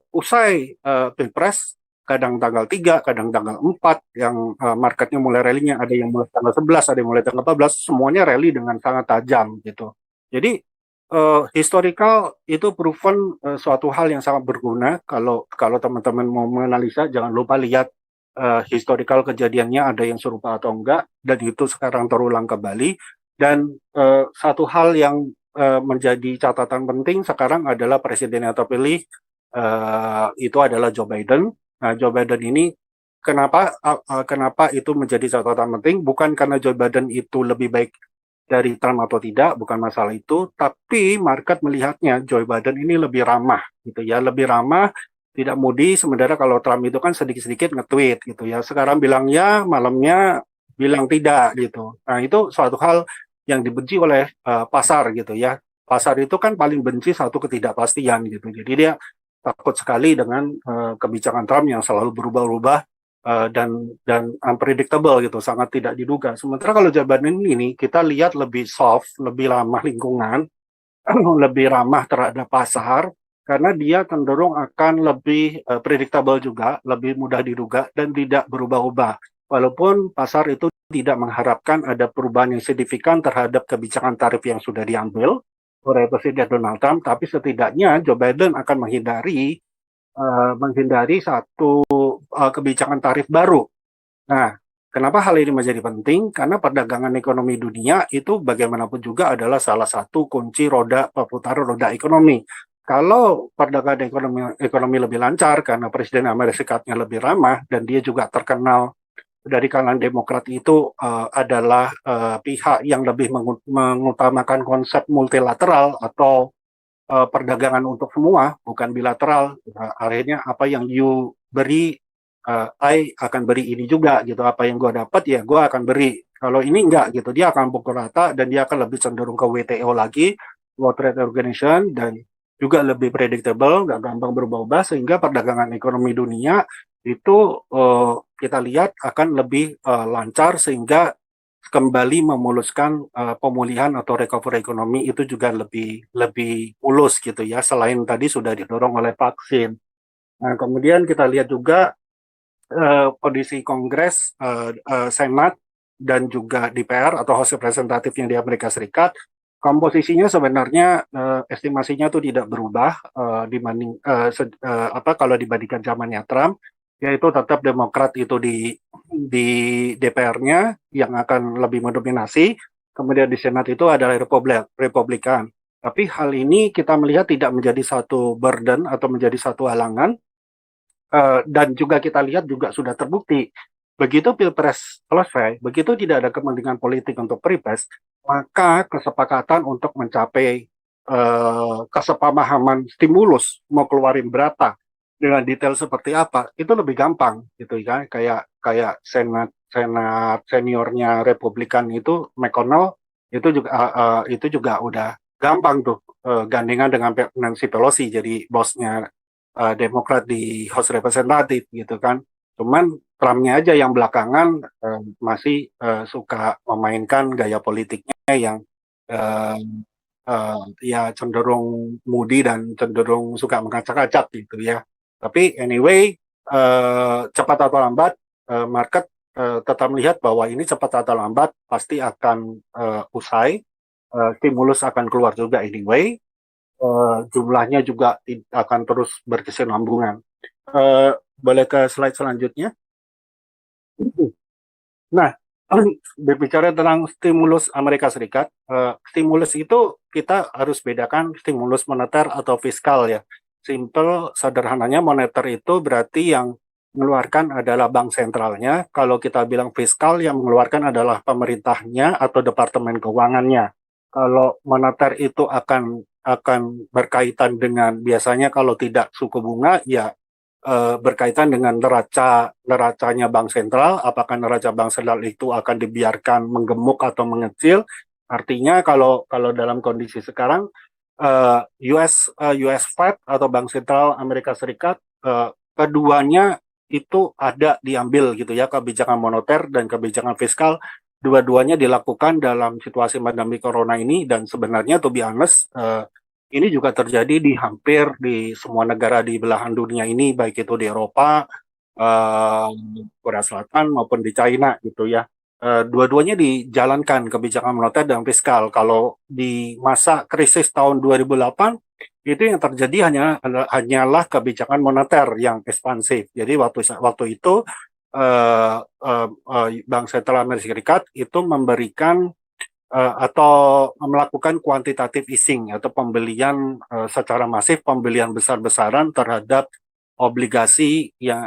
usai Pilpres, kadang tanggal 3, kadang tanggal 4 yang marketnya mulai rally-nya, ada yang mulai tanggal 11, ada yang mulai tanggal 14, semuanya rally dengan sangat tajam gitu. Jadi historical itu proven suatu hal yang sangat berguna. Kalau kalau teman-teman mau menganalisa, jangan lupa lihat historical kejadiannya ada yang serupa atau enggak, dan itu sekarang terulang kembali. Dan satu hal yang menjadi catatan penting sekarang adalah presiden yang terpilih itu adalah Joe Biden. Nah, Joe Biden ini kenapa itu menjadi catatan penting? Bukan karena Joe Biden itu lebih baik dari Trump atau tidak, bukan masalah itu, tapi market melihatnya Joe Biden ini lebih ramah gitu ya, lebih ramah, tidak mudi. Sementara kalau Trump itu kan sedikit-sedikit nge-tweet gitu ya, sekarang bilang ya, malamnya bilang tidak gitu. Nah, itu suatu hal yang dibenci oleh pasar gitu ya. Pasar itu kan paling benci satu ketidakpastian gitu. Jadi dia takut sekali dengan kebijakan Trump yang selalu berubah-ubah dan unpredictable gitu, sangat tidak diduga. Sementara kalau jawaban ini kita lihat lebih soft, lebih ramah lingkungan, lebih ramah terhadap pasar, karena dia cenderung akan lebih predictable juga, lebih mudah diduga dan tidak berubah-ubah. Walaupun pasar itu tidak mengharapkan ada perubahan yang signifikan terhadap kebijakan tarif yang sudah diambil oleh Presiden Donald Trump, tapi setidaknya Joe Biden akan menghindari satu kebijakan tarif baru. Nah, kenapa hal ini menjadi penting? Karena perdagangan ekonomi dunia itu bagaimanapun juga adalah salah satu kunci roda perputaran roda ekonomi. Kalau perdagangan ekonomi lebih lancar karena Presiden Amerika Serikat lebih ramah dan dia juga terkenal dari kalangan Demokrat itu adalah pihak yang lebih mengutamakan konsep multilateral atau perdagangan untuk semua, bukan bilateral. Akhirnya apa yang you beri, I akan beri ini juga gitu. Apa yang gue dapat ya gue akan beri. Kalau ini enggak gitu, dia akan pukul rata dan dia akan lebih cenderung ke WTO lagi, World Trade Organization, dan juga lebih predictable, nggak gampang berubah-ubah, sehingga perdagangan ekonomi dunia itu kita lihat akan lebih lancar, sehingga kembali memuluskan pemulihan atau recovery ekonomi itu juga lebih lebih mulus gitu ya, selain tadi sudah didorong oleh vaksin. Nah, kemudian kita lihat juga kondisi Kongres, Senat, dan juga DPR atau House Representative yang di Amerika Serikat. Komposisinya sebenarnya estimasinya itu tidak berubah dibanding kalau dibandingkan zamannya Trump, yaitu tetap Demokrat itu di DPR-nya yang akan lebih mendominasi, kemudian di Senat itu adalah Republikan. Tapi hal ini kita melihat tidak menjadi satu burden atau menjadi satu halangan, dan juga kita lihat juga sudah terbukti. Begitu Pilpres selesai, begitu tidak ada kepentingan politik untuk Pilpres, maka kesepakatan untuk mencapai kesepamahaman stimulus mau keluarin berapa dengan detail seperti apa itu lebih gampang gitu kan. Kayak senat seniornya Republikan itu McConnell itu juga udah gampang tuh gandengan dengan Nancy Pelosi jadi bosnya Demokrat di House Representative gitu kan. Cuman Trumpnya aja yang belakangan masih suka memainkan gaya politiknya yang uh, ya cenderung moody dan cenderung suka mengacak-acak gitu ya. Tapi anyway, cepat atau lambat market tetap melihat bahwa ini cepat atau lambat pasti akan usai. Stimulus akan keluar juga anyway. Jumlahnya juga akan terus berkesinambungan. Boleh ke slide selanjutnya? Nah, berbicara tentang stimulus Amerika Serikat, stimulus itu kita harus bedakan stimulus moneter atau fiskal ya. Simple, sederhananya moneter itu berarti yang mengeluarkan adalah bank sentralnya. Kalau kita bilang fiskal, yang mengeluarkan adalah pemerintahnya atau departemen keuangannya. Kalau moneter itu akan berkaitan dengan biasanya kalau tidak suku bunga ya berkaitan dengan neracanya bank sentral. Apakah neraca bank sentral itu akan dibiarkan menggemuk atau mengecil? Artinya kalau dalam kondisi sekarang US Fed atau Bank Sentral Amerika Serikat, keduanya itu ada diambil gitu ya, kebijakan moneter dan kebijakan fiskal dua-duanya dilakukan dalam situasi pandemi corona ini. Dan sebenarnya to be honest, ini juga terjadi di hampir di semua negara di belahan dunia ini, baik itu di Eropa, Korea Selatan maupun di China gitu ya. Dua-duanya dijalankan kebijakan moneter dan fiskal. Kalau di masa krisis tahun 2008 itu yang terjadi hanyalah kebijakan moneter yang ekspansif. Jadi waktu itu Bank Sentral Amerika Serikat itu memberikan atau melakukan quantitative easing atau pembelian secara masif, pembelian besar-besaran terhadap obligasi yang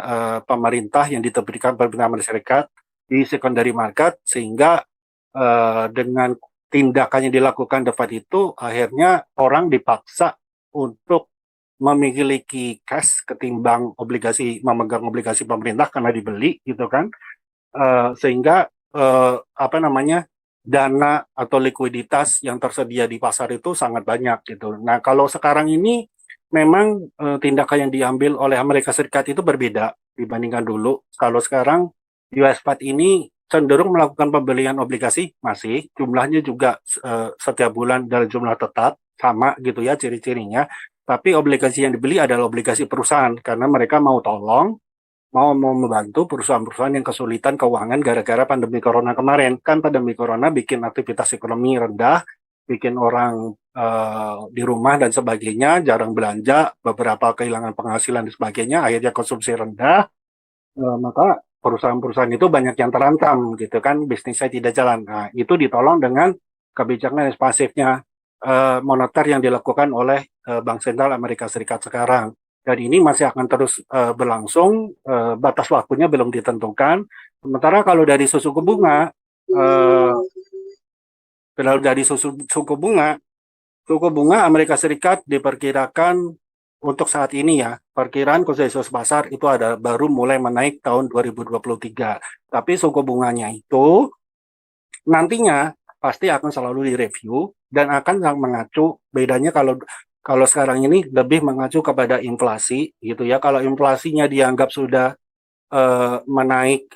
pemerintah yang diterbitkan pemerintah Amerika Serikat di secondary market, sehingga dengan tindakan yang dilakukan The Fed itu akhirnya orang dipaksa untuk memiliki cash ketimbang memegang obligasi pemerintah karena dibeli gitu kan. Sehingga dana atau likuiditas yang tersedia di pasar itu sangat banyak gitu. Nah, kalau sekarang ini memang tindakan yang diambil oleh Amerika Serikat itu berbeda dibandingkan dulu. Kalau sekarang US Fed ini cenderung melakukan pembelian obligasi, masih jumlahnya juga setiap bulan dalam jumlah tetap sama gitu ya ciri-cirinya. Tapi obligasi yang dibeli adalah obligasi perusahaan karena mereka mau membantu perusahaan-perusahaan yang kesulitan keuangan gara-gara pandemi corona kemarin. Kan pandemi corona bikin aktivitas ekonomi rendah, bikin orang di rumah dan sebagainya, jarang belanja, beberapa kehilangan penghasilan dan sebagainya, akhirnya konsumsi rendah, maka perusahaan-perusahaan itu banyak yang terancam gitu kan, bisnisnya tidak jalan. Nah, itu ditolong dengan kebijakan ekspansifnya moneter yang dilakukan oleh Bank Sentral Amerika Serikat sekarang. dan ini masih akan terus berlangsung, batas waktunya belum ditentukan. Sementara kalau dari suku bunga, eh, kalau dari suku bunga Amerika Serikat diperkirakan untuk saat ini ya, perkiraan konsensus pasar itu ada baru mulai menaik tahun 2023. Tapi suku bunganya itu nantinya pasti akan selalu direview dan akan mengacu, bedanya kalau kalau sekarang ini lebih mengacu kepada inflasi gitu ya. Kalau inflasinya dianggap sudah menaik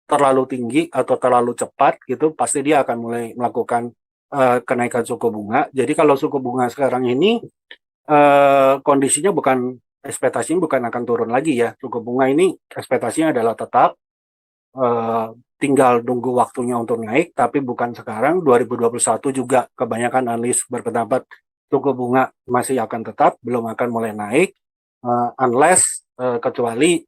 terlalu tinggi atau terlalu cepat gitu, pasti dia akan mulai melakukan kenaikan suku bunga. Jadi kalau suku bunga sekarang ini kondisinya bukan, ekspektasinya bukan akan turun lagi ya. Suku bunga ini ekspektasinya adalah tetap, eh, tinggal nunggu waktunya untuk naik, tapi bukan sekarang. 2021 juga kebanyakan analis berpendapat suku bunga masih akan tetap, belum akan mulai naik, unless kecuali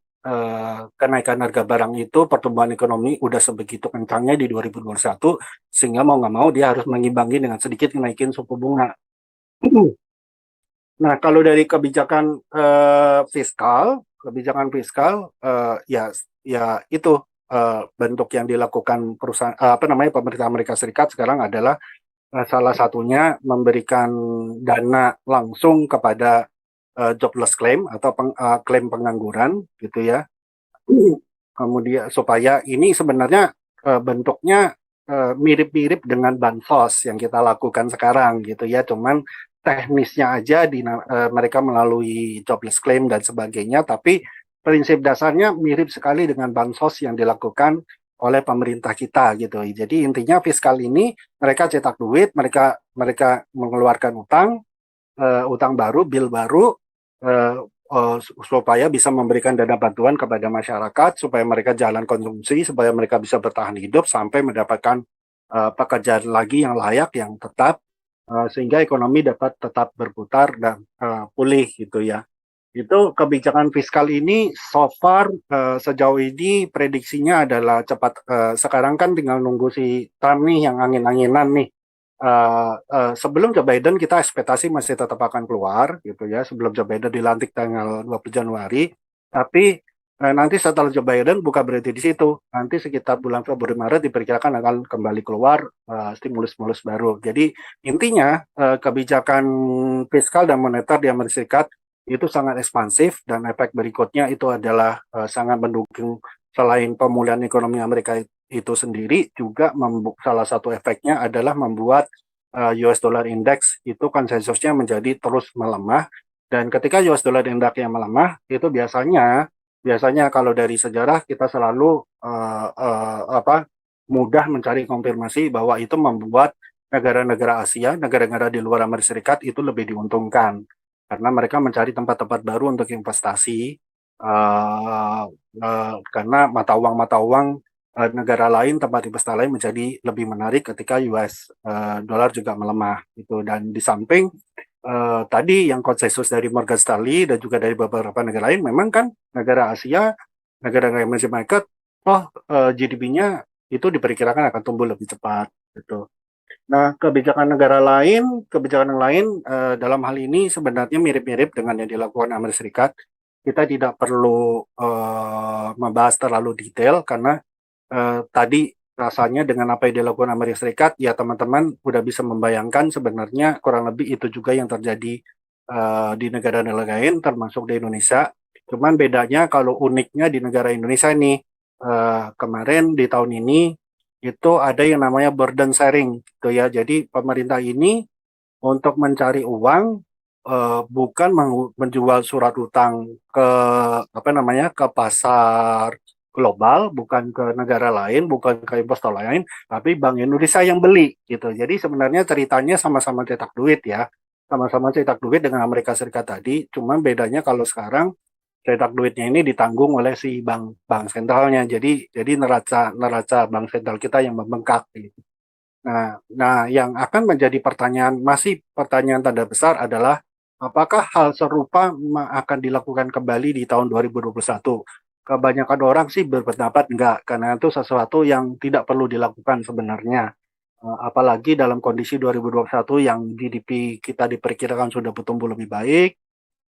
kenaikan harga barang itu, pertumbuhan ekonomi udah sebegitu kencangnya di 2021, sehingga mau nggak mau dia harus mengimbangi dengan sedikit naikin suku bunga. Nah, kalau dari kebijakan fiskal, ya itu bentuk yang dilakukan perusahaan, apa namanya, pemerintah Amerika Serikat sekarang adalah salah satunya memberikan dana langsung kepada jobless claim atau klaim pengangguran gitu ya. Kemudian supaya ini sebenarnya bentuknya mirip-mirip dengan bansos yang kita lakukan sekarang gitu ya, cuman teknisnya aja mereka melalui jobless claim dan sebagainya, tapi prinsip dasarnya mirip sekali dengan bansos yang dilakukan oleh pemerintah kita gitu. Jadi intinya fiskal ini mereka cetak duit, mereka mereka mengeluarkan utang baru, bil baru, uh, supaya bisa memberikan dana bantuan kepada masyarakat, supaya mereka jalan konsumsi, supaya mereka bisa bertahan hidup sampai mendapatkan pekerjaan lagi yang layak, yang tetap, sehingga ekonomi dapat tetap berputar dan pulih gitu ya. Itu kebijakan fiskal ini so far, sejauh ini prediksinya adalah cepat. Sekarang kan tinggal nunggu si Trump nih yang angin-anginan nih. Sebelum Joe Biden kita ekspektasi masih tetap akan keluar gitu ya, sebelum Joe Biden dilantik tanggal 20 Januari. Tapi nanti setelah Joe Biden bukan berhenti di situ. Nanti sekitar bulan Februari Maret diperkirakan akan kembali keluar stimulus-stimulus baru. Jadi intinya kebijakan fiskal dan moneter di Amerika Serikat itu sangat ekspansif, dan efek berikutnya itu adalah sangat mendukung. Selain pemulihan ekonomi Amerika itu sendiri, juga salah satu efeknya adalah membuat US dollar index itu konsensusnya menjadi terus melemah. Dan ketika US dollar index yang melemah itu biasanya kalau dari sejarah kita selalu mudah mencari konfirmasi bahwa itu membuat negara-negara Asia, negara-negara di luar Amerika Serikat itu lebih diuntungkan karena mereka mencari tempat-tempat baru untuk investasi, karena mata uang negara lain, tempat investasi lain menjadi lebih menarik ketika US dolar juga melemah gitu. Dan di samping tadi yang konsensus dari Morgan Stanley dan juga dari beberapa negara lain, memang kan negara Asia, negara-negara emerging market, GDP-nya itu diperkirakan akan tumbuh lebih cepat gitu. Nah, kebijakan yang lain dalam hal ini sebenarnya mirip-mirip dengan yang dilakukan Amerika Serikat. Kita tidak perlu membahas terlalu detail karena tadi rasanya dengan apa yang dilakukan Amerika Serikat, ya teman-teman udah bisa membayangkan sebenarnya kurang lebih itu juga yang terjadi di negara-negara lain, termasuk di Indonesia. Cuman bedanya kalau uniknya di negara Indonesia ini, kemarin di tahun ini itu ada yang namanya burden sharing gitu ya. Jadi pemerintah ini untuk mencari uang bukan menjual surat utang ke apa namanya, ke pasar global, bukan ke negara lain, bukan ke investor lain, tapi Bank Indonesia yang beli gitu. Jadi sebenarnya ceritanya sama-sama cetak duit ya. Sama-sama cetak duit dengan Amerika Serikat tadi, cuman bedanya kalau sekarang cetak duitnya ini ditanggung oleh si bank sentralnya. Jadi neraca neraca bank sentral kita yang membengkak gitu. Nah, yang akan menjadi pertanyaan tanda besar adalah apakah hal serupa akan dilakukan kembali di tahun 2021? Kebanyakan orang sih berpendapat enggak, karena itu sesuatu yang tidak perlu dilakukan sebenarnya. Apalagi dalam kondisi 2021 yang GDP kita diperkirakan sudah bertumbuh lebih baik,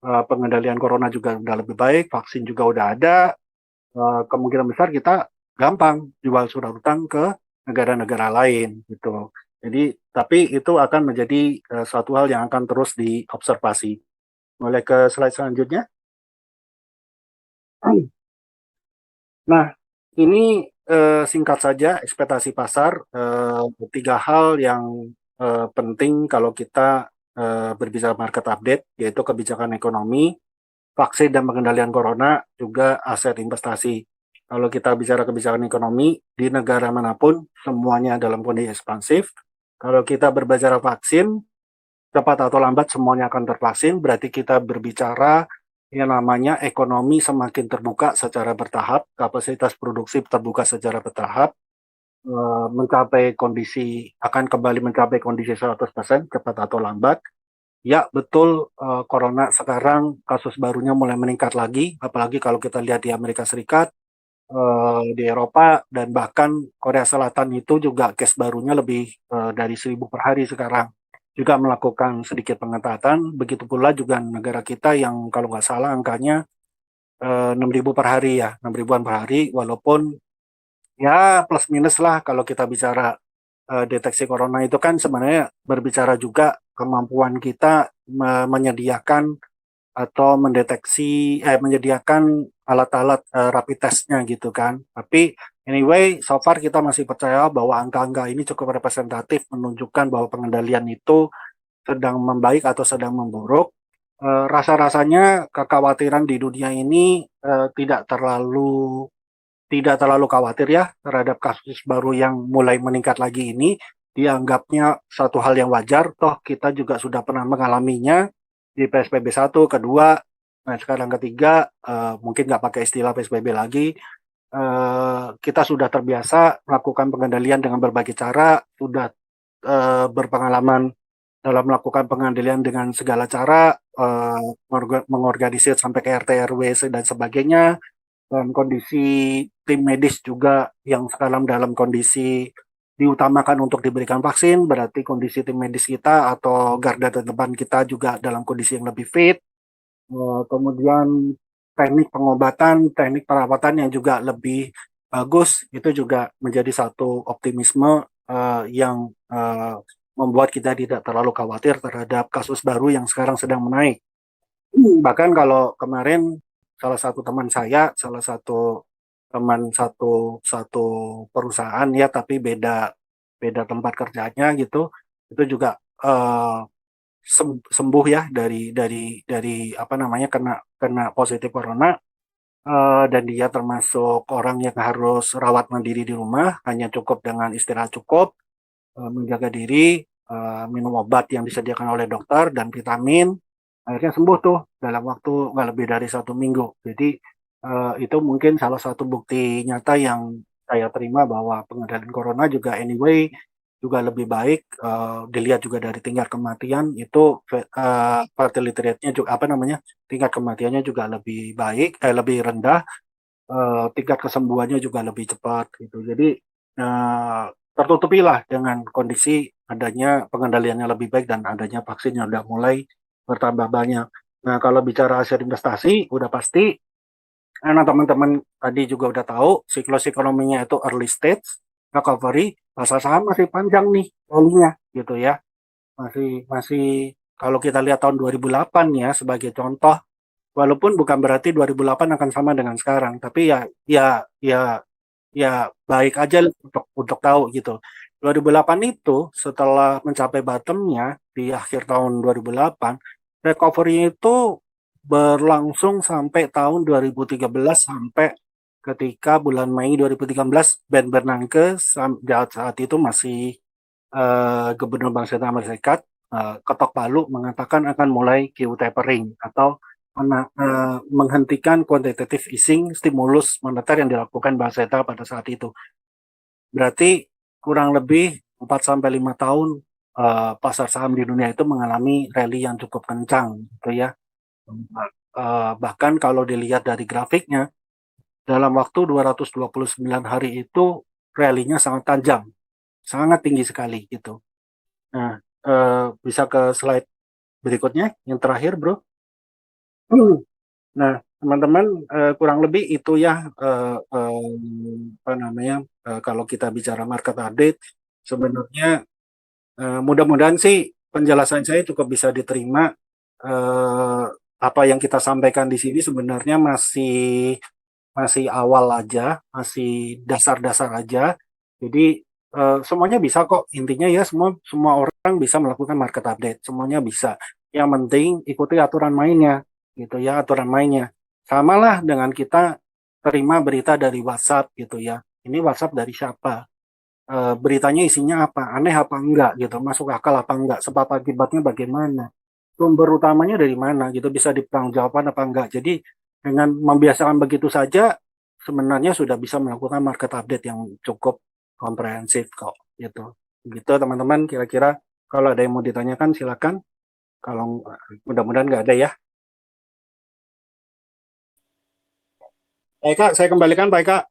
pengendalian corona juga udah lebih baik, vaksin juga udah ada, kemungkinan besar kita gampang jual surat utang ke negara-negara lain gitu. Jadi, tapi itu akan menjadi suatu hal yang akan terus diobservasi. Mulai ke slide selanjutnya. Nah, ini singkat saja ekspektasi pasar, tiga hal yang penting kalau kita berbicara market update, yaitu kebijakan ekonomi, vaksin dan pengendalian corona, juga aset investasi. Kalau kita bicara kebijakan ekonomi, di negara manapun semuanya dalam kondisi ekspansif. Kalau kita berbicara vaksin, cepat atau lambat semuanya akan tervaksin, berarti kita berbicara yang namanya ekonomi semakin terbuka secara bertahap, kapasitas produksi terbuka secara bertahap, mencapai kondisi, akan kembali mencapai kondisi 100% cepat atau lambat. Ya, betul, corona sekarang kasus barunya mulai meningkat lagi, apalagi kalau kita lihat di Amerika Serikat, di Eropa, dan bahkan Korea Selatan itu juga case barunya lebih dari 1.000 per hari sekarang. Juga melakukan sedikit pengetatan, begitu pula juga negara kita yang kalau nggak salah angkanya 6.000 per hari ya, 6 ribuan per hari, walaupun ya plus minus lah kalau kita bicara deteksi corona itu kan sebenarnya berbicara juga kemampuan kita menyediakan atau menyediakan alat-alat rapid testnya gitu kan. Tapi anyway, so far kita masih percaya bahwa angka-angka ini cukup representatif menunjukkan bahwa pengendalian itu sedang membaik atau sedang memburuk. Rasa-rasanya kekhawatiran di dunia ini tidak terlalu khawatir ya terhadap kasus baru yang mulai meningkat lagi ini. Dianggapnya satu hal yang wajar, toh kita juga sudah pernah mengalaminya di PSBB 1, kedua, nah sekarang ketiga, mungkin nggak pakai istilah PSBB lagi, kita sudah terbiasa melakukan pengendalian dengan berbagai cara, sudah berpengalaman dalam melakukan pengendalian dengan segala cara, mengorganisir sampai ke RT RW dan sebagainya, dan kondisi tim medis juga yang sekarang dalam kondisi diutamakan untuk diberikan vaksin, berarti kondisi tim medis kita atau garda terdepan kita juga dalam kondisi yang lebih fit. Kemudian teknik pengobatan, teknik perawatan yang juga lebih bagus, itu juga menjadi satu optimisme yang membuat kita tidak terlalu khawatir terhadap kasus baru yang sekarang sedang menaik. Bahkan kalau kemarin salah satu teman satu perusahaan ya, tapi beda beda tempat kerjanya gitu, itu juga sembuh ya dari apa namanya kena kena positif corona, dan dia termasuk orang yang harus rawat mandiri di rumah, hanya cukup dengan istirahat cukup, menjaga diri, minum obat yang disediakan oleh dokter dan vitamin, akhirnya sembuh tuh dalam waktu nggak lebih dari 1 minggu. Jadi itu mungkin salah satu bukti nyata yang saya terima bahwa pengendalian corona juga anyway juga lebih baik, dilihat juga dari tingkat kematian itu, fertility rate-nya juga apa namanya, tingkat kematiannya juga lebih baik, lebih rendah, tingkat kesembuhannya juga lebih cepat gitu. Jadi tertutupilah dengan kondisi adanya pengendaliannya lebih baik dan adanya vaksin yang sudah mulai bertambah banyak. Nah, kalau bicara aset investasi, udah pasti, karena teman-teman tadi juga udah tahu, siklus ekonominya itu early stage, recovery, pasar saham masih panjang nih volume-nya gitu ya. Masih masih kalau kita lihat tahun 2008 ya sebagai contoh, walaupun bukan berarti 2008 akan sama dengan sekarang, tapi ya baik aja untuk tahu gitu. 2008 itu setelah mencapai bottomnya di akhir tahun 2008, recovery itu berlangsung sampai tahun 2013, sampai ketika bulan Mei 2013 Ben Bernanke saat itu masih Gubernur Bank Sentral Amerika Serikat, ketok palu mengatakan akan mulai QE tapering atau menghentikan quantitative easing, stimulus moneter yang dilakukan Bank Sentral pada saat itu. Berarti kurang lebih 4 sampai 5 tahun pasar saham di dunia itu mengalami rally yang cukup kencang gitu ya. Bahkan kalau dilihat dari grafiknya, dalam waktu 229 hari itu rally-nya sangat tajam, sangat tinggi sekali gitu. Nah, bisa ke slide berikutnya, yang terakhir, Bro. Nah, teman-teman, kurang lebih itu ya, apa namanya, kalau kita bicara market update, sebenarnya mudah-mudahan sih penjelasan saya cukup bisa diterima. Eh, Apa yang kita sampaikan di sini sebenarnya masih masih awal aja, masih dasar-dasar aja. Jadi semuanya bisa kok. Intinya ya semua semua orang bisa melakukan market update. Semuanya bisa. Yang penting ikuti aturan mainnya, gitu ya, aturan mainnya. Sama lah dengan kita terima berita dari WhatsApp gitu ya. Ini WhatsApp dari siapa? Beritanya isinya apa? Aneh apa enggak gitu? Masuk akal apa enggak? Sebab akibatnya bagaimana? Sumber utamanya dari mana gitu? Bisa dipertanggungjawabkan apa enggak? Jadi dengan membiasakan begitu saja, sebenarnya sudah bisa melakukan market update yang cukup komprehensif kok gitu. Gitu teman-teman, kira-kira kalau ada yang mau ditanyakan silakan. Kalau mudah-mudahan nggak ada ya. Baik Kak, saya kembalikan Pak Kak.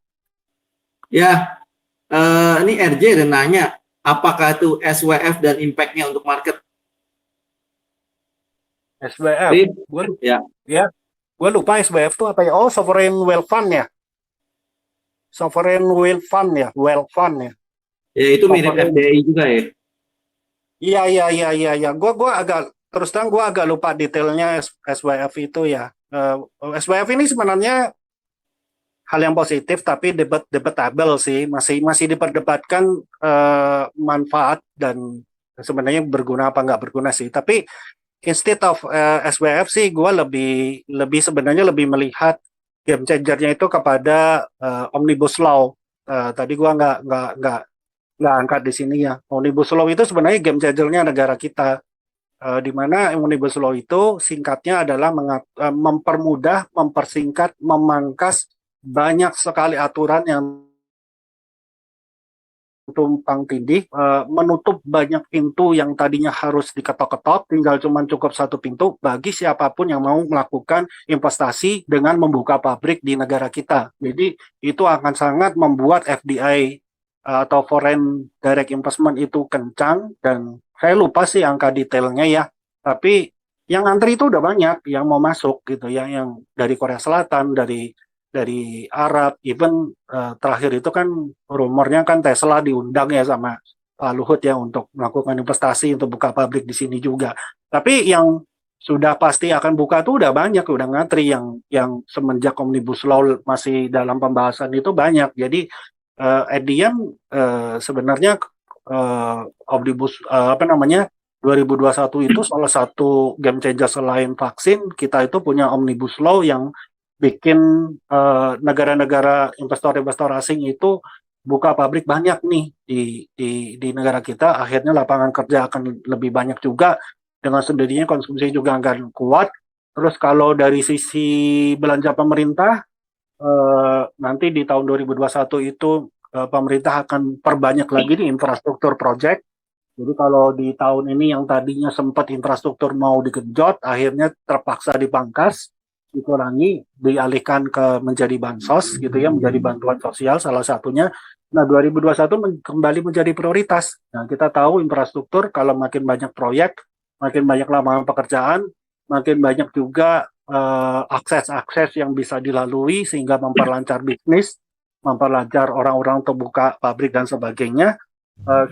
Ya, ini RJ dan nanya, apakah itu SWF dan impact-nya untuk market? SWF, Jadi, gue ya, ya, gue lupa SWF itu apa ya? Oh, Sovereign Wealth Fund ya. Sovereign Wealth Fund ya, Wealth Fund ya. ya itu mirip Sovereign. FDI juga ya. Iya, iya, iya, iya, iya. Gua agak terus terang gue agak lupa detailnya SWF itu ya. SWF ini sebenarnya hal yang positif tapi debatable sih, masih masih diperdebatkan manfaat dan sebenarnya berguna apa nggak berguna sih. Tapi instead of SWF sih, gue lebih lebih sebenarnya lebih melihat game changernya itu kepada omnibus law. Tadi gue nggak angkat di sini ya. Omnibus law itu sebenarnya game changernya negara kita. Di mana omnibus law itu singkatnya adalah mempermudah, mempersingkat, memangkas banyak sekali aturan yang tumpang tindih, menutup banyak pintu yang tadinya harus diketok-ketok, tinggal cukup satu pintu bagi siapapun yang mau melakukan investasi dengan membuka pabrik di negara kita. Jadi itu akan sangat membuat FDI atau foreign direct investment itu kencang, dan saya lupa sih angka detailnya ya, tapi yang antri itu udah banyak yang mau masuk gitu ya, yang dari Korea Selatan, dari Arab, even terakhir itu kan rumornya kan Tesla diundang ya sama Pak Luhut ya untuk melakukan investasi untuk buka pabrik di sini juga. Tapi yang sudah pasti akan buka tuh udah banyak, udah ngantri yang semenjak Omnibus Law masih dalam pembahasan itu banyak. Jadi at the end, sebenarnya Omnibus apa namanya 2021 itu salah satu game changer selain vaksin, kita itu punya Omnibus Law yang bikin negara-negara investor-investor asing itu buka pabrik banyak nih di negara kita. Akhirnya lapangan kerja akan lebih banyak juga, dengan sendirinya konsumsi juga akan kuat. Terus kalau dari sisi belanja pemerintah, nanti di tahun 2021 itu pemerintah akan perbanyak lagi di infrastruktur project. Jadi kalau di tahun ini yang tadinya sempat infrastruktur mau digenjot, akhirnya terpaksa dipangkas, dikurangi, dialihkan ke menjadi bansos gitu ya, menjadi bantuan sosial salah satunya. Nah, 2021 kembali menjadi prioritas. Nah, kita tahu infrastruktur kalau makin banyak proyek, makin banyak lapangan pekerjaan, makin banyak juga akses-akses yang bisa dilalui sehingga memperlancar bisnis, memperlancar orang-orang untuk buka pabrik dan sebagainya.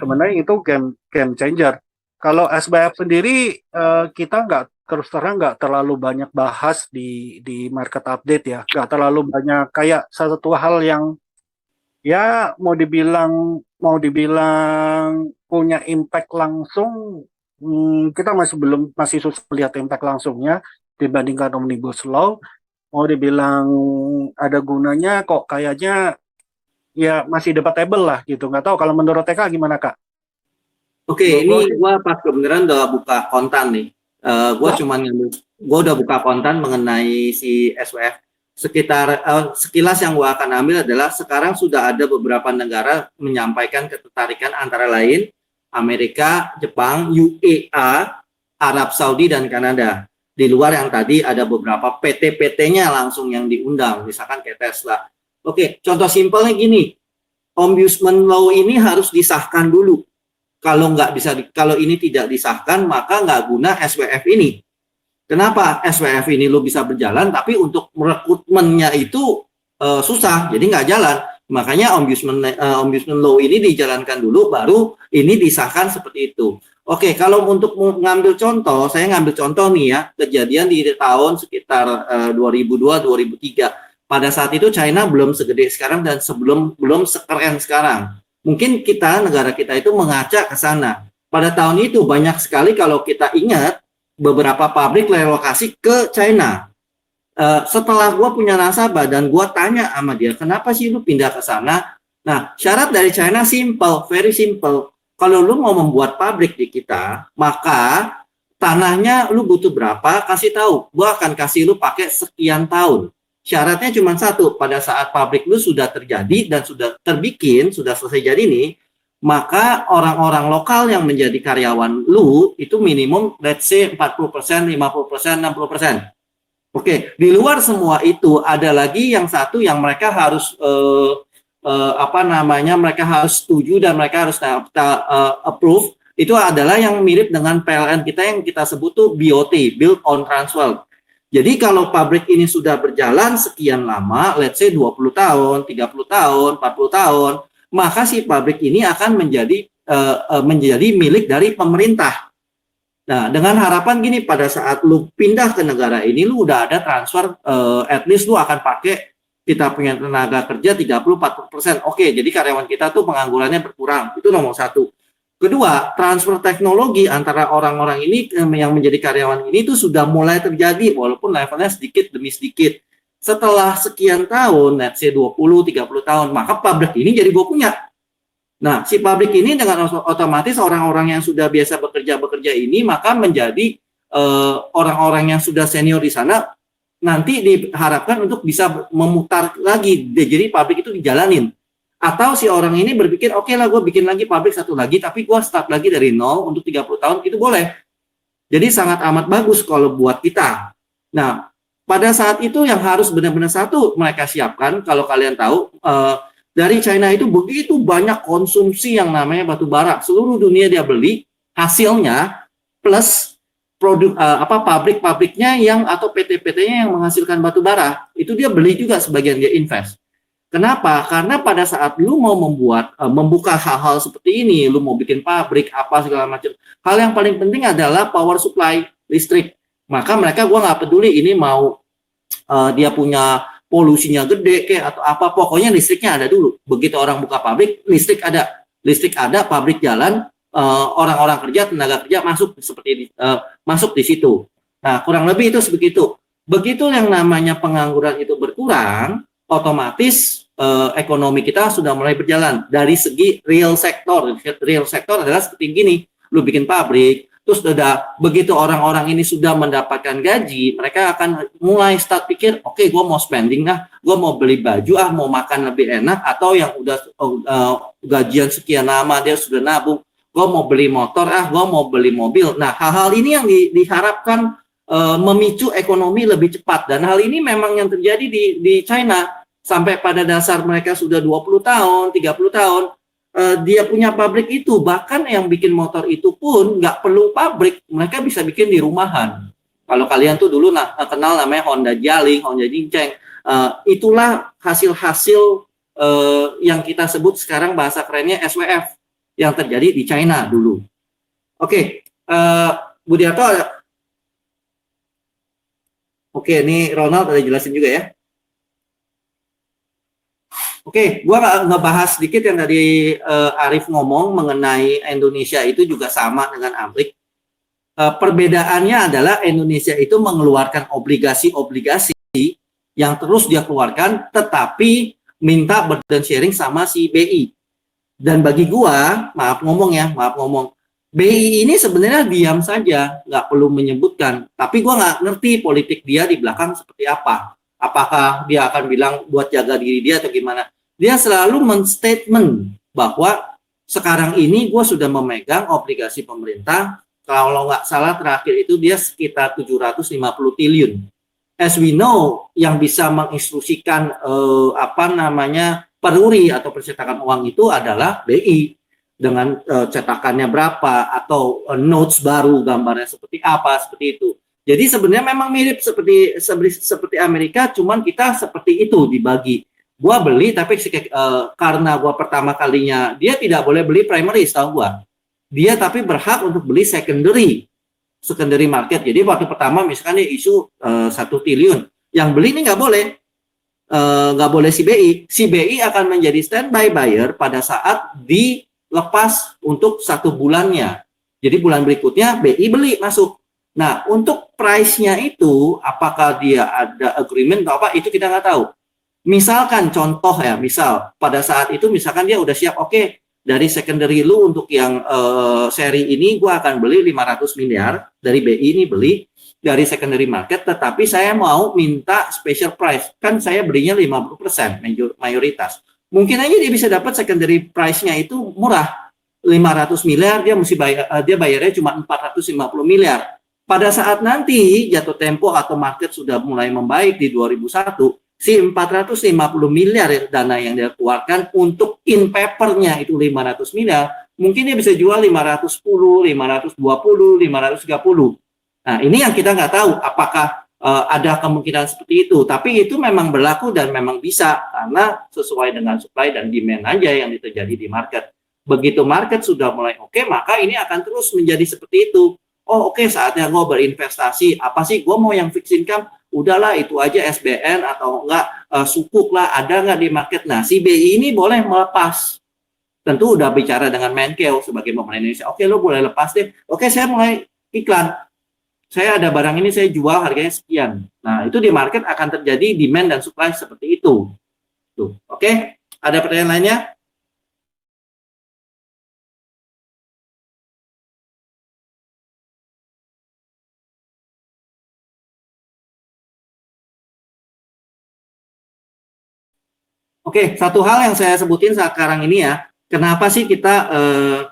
Sebenarnya itu game game changer. Kalau SBF sendiri, kita nggak, terus terang nggak terlalu banyak bahas di market update ya, nggak terlalu banyak kayak satu hal yang ya mau dibilang punya impact langsung. Kita masih susah melihat impact langsungnya dibandingkan omnibus law. Mau dibilang ada gunanya kok kayaknya ya masih debatable lah gitu. Nggak tahu kalau menurut TK gimana Kak? Oke, Gue ini sih, gua pas kebenaran udah buka kontan nih. Gua wah, cuman gua udah buka kontan mengenai si SWF. Sekitar sekilas yang gua akan ambil adalah sekarang sudah ada beberapa negara menyampaikan ketertarikan antara lain Amerika, Jepang, UEA, Arab Saudi dan Kanada. Di luar yang tadi ada beberapa PT-PT-nya langsung yang diundang, misalkan kayak Tesla. Oke, contoh simpelnya gini, Ombudsman Law ini harus disahkan dulu. Kalau nggak bisa, kalau ini tidak disahkan, maka nggak guna SWF ini. Kenapa SWF ini lo bisa berjalan, tapi untuk rekrutmennya itu susah, jadi nggak jalan. Makanya ombudsman law ini dijalankan dulu, baru ini disahkan seperti itu. Oke, kalau untuk mengambil contoh, saya ngambil contoh nih ya, kejadian di tahun sekitar 2002-2003. Pada saat itu China belum segede sekarang dan belum sekeren sekarang. Mungkin negara kita itu mengaca ke sana. Pada tahun itu banyak sekali kalau kita ingat, beberapa pabrik relokasi ke China. Setelah gue punya nasabah dan gue tanya sama dia, kenapa sih lu pindah ke sana? Nah, syarat dari China simple, very simple. Kalau lu mau membuat pabrik di kita, maka tanahnya lu butuh berapa, kasih tahu. Gue akan kasih lu pakai sekian tahun. Syaratnya cuma satu, pada saat pabrik lu sudah terjadi dan sudah terbikin, sudah selesai jadi nih, maka orang-orang lokal yang menjadi karyawan lu itu minimum let's say 40%, 50%, 60%. Oke, di luar semua itu ada lagi yang satu yang mereka harus mereka harus setuju dan mereka harus approve, itu adalah yang mirip dengan PLN kita yang kita sebut tuh BOT, Build on Transfer. Jadi kalau pabrik ini sudah berjalan sekian lama, let's say 20 tahun, 30 tahun, 40 tahun, maka si pabrik ini akan menjadi milik dari pemerintah. Nah, dengan harapan gini, pada saat lu pindah ke negara ini, lu udah ada transfer, at least lu akan pakai, kita punya tenaga kerja 30-40%. Oke, jadi karyawan kita tuh penganggurannya berkurang. Itu nomor satu. Kedua, transfer teknologi antara orang-orang ini yang menjadi karyawan ini tuh sudah mulai terjadi, walaupun levelnya sedikit demi sedikit. Setelah sekian tahun, let's say 20-30 tahun, maka pabrik ini jadi gue punya. Nah, si pabrik ini dengan otomatis orang-orang yang sudah biasa bekerja ini, maka menjadi orang-orang yang sudah senior di sana, nanti diharapkan untuk bisa memutar lagi. Jadi pabrik itu dijalanin. Atau si orang ini berpikir, oke lah gue bikin lagi pabrik satu lagi, tapi gue start lagi dari nol untuk 30 tahun, itu boleh. Jadi sangat amat bagus kalau buat kita. Nah, pada saat itu yang harus benar-benar satu mereka siapkan, kalau kalian tahu, dari China itu begitu banyak konsumsi yang namanya batu bara. Seluruh dunia dia beli, hasilnya plus produk pabrik-pabriknya atau PT-PT-nya yang menghasilkan batu bara, itu dia beli juga sebagian, dia invest. Kenapa? Karena pada saat lu mau membuka hal-hal seperti ini, lu mau bikin pabrik, apa segala macam, hal yang paling penting adalah power supply, listrik. Maka mereka, gua nggak peduli ini mau dia punya polusinya gede kayak atau apa, pokoknya listriknya ada dulu. Begitu orang buka pabrik, listrik ada, pabrik jalan, orang-orang kerja, tenaga kerja masuk masuk di situ. Nah, kurang lebih itu sebegitu. Begitu yang namanya pengangguran itu berkurang, otomatis ekonomi kita sudah mulai berjalan dari segi real sektor. Real sektor adalah seperti gini, lu bikin pabrik, terus begitu orang-orang ini sudah mendapatkan gaji, mereka akan mulai start pikir, oke, gue mau spending gue mau beli baju mau makan lebih enak, atau yang udah gajian sekian lama dia sudah nabung, gue mau beli motor, gue mau beli mobil. Nah, hal-hal ini yang diharapkan memicu ekonomi lebih cepat, dan hal ini memang yang terjadi di China. Sampai pada dasar mereka sudah 20 tahun, 30 tahun, dia punya pabrik itu. Bahkan yang bikin motor itu pun nggak perlu pabrik, mereka bisa bikin di rumahan. Kalau kalian tuh dulu kenal namanya Honda Jialing, Honda Jincheng, itulah hasil-hasil yang kita sebut sekarang bahasa kerennya SWF yang terjadi di China dulu. Oke, Budiarto ada. Oke, ini Ronald ada jelasin juga ya. Oke, gua ngebahas sedikit yang tadi Arif ngomong mengenai Indonesia itu juga sama dengan Amrik. Perbedaannya adalah Indonesia itu mengeluarkan obligasi-obligasi yang terus dia keluarkan, tetapi minta burden sharing sama si BI. Dan bagi gua, maaf ngomong, BI ini sebenarnya diam saja, nggak perlu menyebutkan. Tapi gua nggak ngerti politik dia di belakang seperti apa. Apakah dia akan bilang buat jaga diri dia atau gimana? Dia selalu men-statement bahwa sekarang ini gue sudah memegang obligasi pemerintah, kalau nggak salah terakhir itu dia sekitar 750 triliun. As we know, yang bisa menginstruksikan peruri atau percetakan uang itu adalah BI. Dengan cetakannya berapa, atau notes baru gambarnya seperti apa, seperti itu. Jadi sebenarnya memang mirip seperti Amerika, cuman kita seperti itu dibagi. Gua beli tapi karena gua pertama kalinya dia tidak boleh beli primary, tahu gua. Dia tapi berhak untuk beli secondary market. Jadi waktu pertama misalkan dia isu 1 triliun, yang beli ini nggak boleh CBI. CBI akan menjadi standby buyer pada saat dilepas untuk 1 bulannya. Jadi bulan berikutnya BI beli masuk. Nah, untuk price-nya itu apakah dia ada agreement atau apa itu kita nggak tahu. Misalkan contoh ya, misal pada saat itu misalkan dia udah siap, oke, dari secondary lu untuk yang seri ini gua akan beli 500 miliar dari BI ini beli dari secondary market, tetapi saya mau minta special price. Kan saya belinya 50% mayoritas. Mungkin aja dia bisa dapat secondary price-nya itu murah. 500 miliar dia mesti dia bayarnya cuma 450 miliar. Pada saat nanti jatuh tempo atau market sudah mulai membaik di 2001, si 450 miliar dana yang dia keluarkan untuk in paper-nya itu 500 miliar, mungkin dia bisa jual 510, 520, 530. Nah, ini yang kita nggak tahu apakah ada kemungkinan seperti itu, tapi itu memang berlaku dan memang bisa karena sesuai dengan supply dan demand aja yang terjadi di market. Begitu market sudah mulai oke, maka ini akan terus menjadi seperti itu. Oh oke, saatnya gue berinvestasi. Apa sih gue mau yang fixed income? Udahlah itu aja SBN atau enggak sukuk lah, ada nggak di market. Nah si BI ini boleh melepas. Tentu udah bicara dengan Menkeu sebagai pemerintah Indonesia. Oke lo boleh lepas deh. Oke saya mulai iklan. Saya ada barang ini saya jual harganya sekian. Nah itu di market akan terjadi demand dan supply seperti itu. Tuh. Oke, ada pertanyaan lainnya? Oke, satu hal yang saya sebutin sekarang ini ya, kenapa sih kita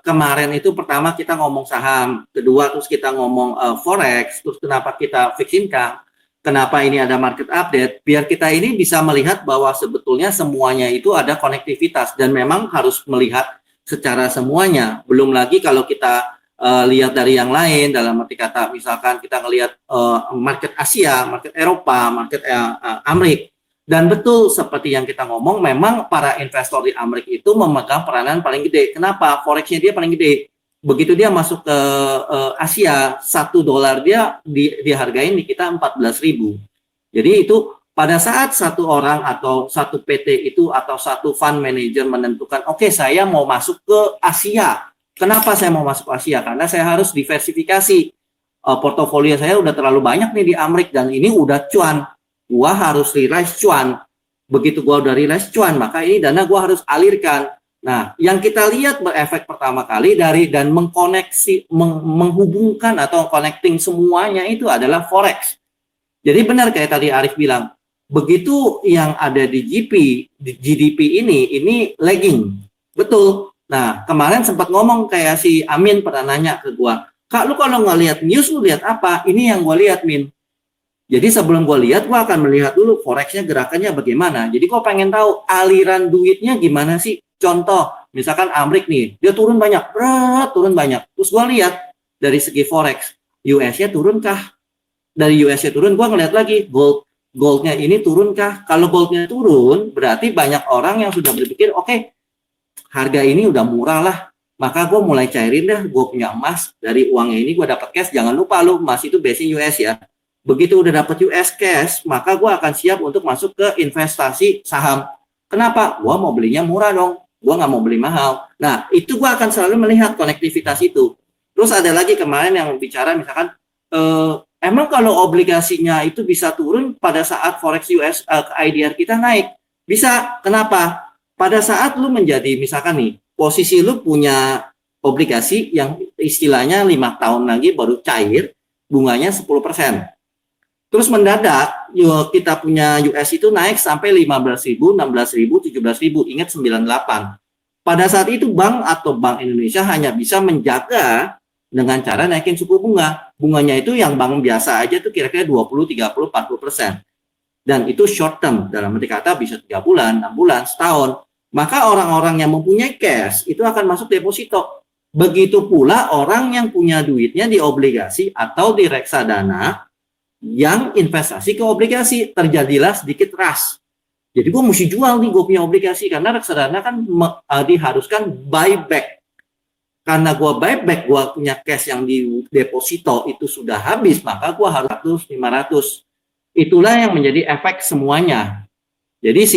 kemarin itu pertama kita ngomong saham, kedua terus kita ngomong forex, terus kenapa kita fixed income, kenapa ini ada market update, biar kita ini bisa melihat bahwa sebetulnya semuanya itu ada konektivitas dan memang harus melihat secara semuanya. Belum lagi kalau kita lihat dari yang lain, dalam arti kata misalkan kita ngelihat market Asia, market Eropa, market Amerika. Dan betul seperti yang kita ngomong, memang para investor di Amerika itu memegang peranan paling gede. Kenapa? Forex-nya dia paling gede. Begitu dia masuk ke Asia, $1 dia dihargain di kita 14.000. Jadi itu pada saat satu orang atau satu PT itu atau satu fund manager menentukan, oke, saya mau masuk ke Asia. Kenapa saya mau masuk ke Asia? Karena saya harus diversifikasi. Portofolio saya udah terlalu banyak nih di Amerika dan ini udah cuan. Gua harus realize cuan. Begitu gua udah realize cuan, maka ini dana gua harus alirkan. Nah, yang kita lihat berefek pertama kali dari dan menghubungkan atau connecting semuanya itu adalah forex. Jadi benar kayak tadi Arif bilang, begitu yang ada di GDP ini lagging. Betul. Nah, kemarin sempat ngomong kayak si Amin pernah nanya ke gua, "Kak, lu kalau ngelihat news lu lihat apa?" Ini yang gua lihat, Min. Jadi sebelum gue lihat, gue akan melihat dulu forex-nya gerakannya bagaimana. Jadi gue pengen tahu aliran duitnya gimana sih. Contoh, misalkan Amrik nih, dia turun banyak, turun banyak. Terus gue lihat dari segi forex, US-nya turunkah? Dari US-nya turun, gue ngeliat lagi goldnya ini turunkah? Kalau goldnya turun, berarti banyak orang yang sudah berpikir, oke, harga ini udah murah lah. Maka gue mulai cairin dah, gue punya emas dari uangnya ini gue dapat cash. Jangan lupa lo, emas itu base US ya. Begitu udah dapat US cash, maka gue akan siap untuk masuk ke investasi saham. Kenapa? Gue mau belinya murah dong. Gue nggak mau beli mahal. Nah, itu gue akan selalu melihat konektivitas itu. Terus ada lagi kemarin yang bicara misalkan, emang kalau obligasinya itu bisa turun pada saat forex US IDR kita naik? Bisa. Kenapa? Pada saat lu menjadi, misalkan nih, posisi lu punya obligasi yang istilahnya 5 tahun lagi baru cair, bunganya 10%. Terus mendadak kita punya US itu naik sampai 15.000, 16.000, 17.000, ingat 98. Pada saat itu bank atau Bank Indonesia hanya bisa menjaga dengan cara naikin suku bunga. Bunganya itu yang bank biasa aja tuh kira-kira 20, 30, 40%. Dan itu short term, dalam arti kata bisa 3 bulan, 6 bulan, setahun. Maka orang-orang yang mempunyai cash itu akan masuk deposito. Begitu pula orang yang punya duitnya di obligasi atau di reksadana yang investasi ke obligasi. Terjadilah sedikit rush. Jadi gue mesti jual nih gue punya obligasi karena reksadana kan diharuskan buyback. Karena gue buyback, gue punya cash yang di deposito itu sudah habis, maka gue harus 100, 500. Itulah yang menjadi efek semuanya. Jadi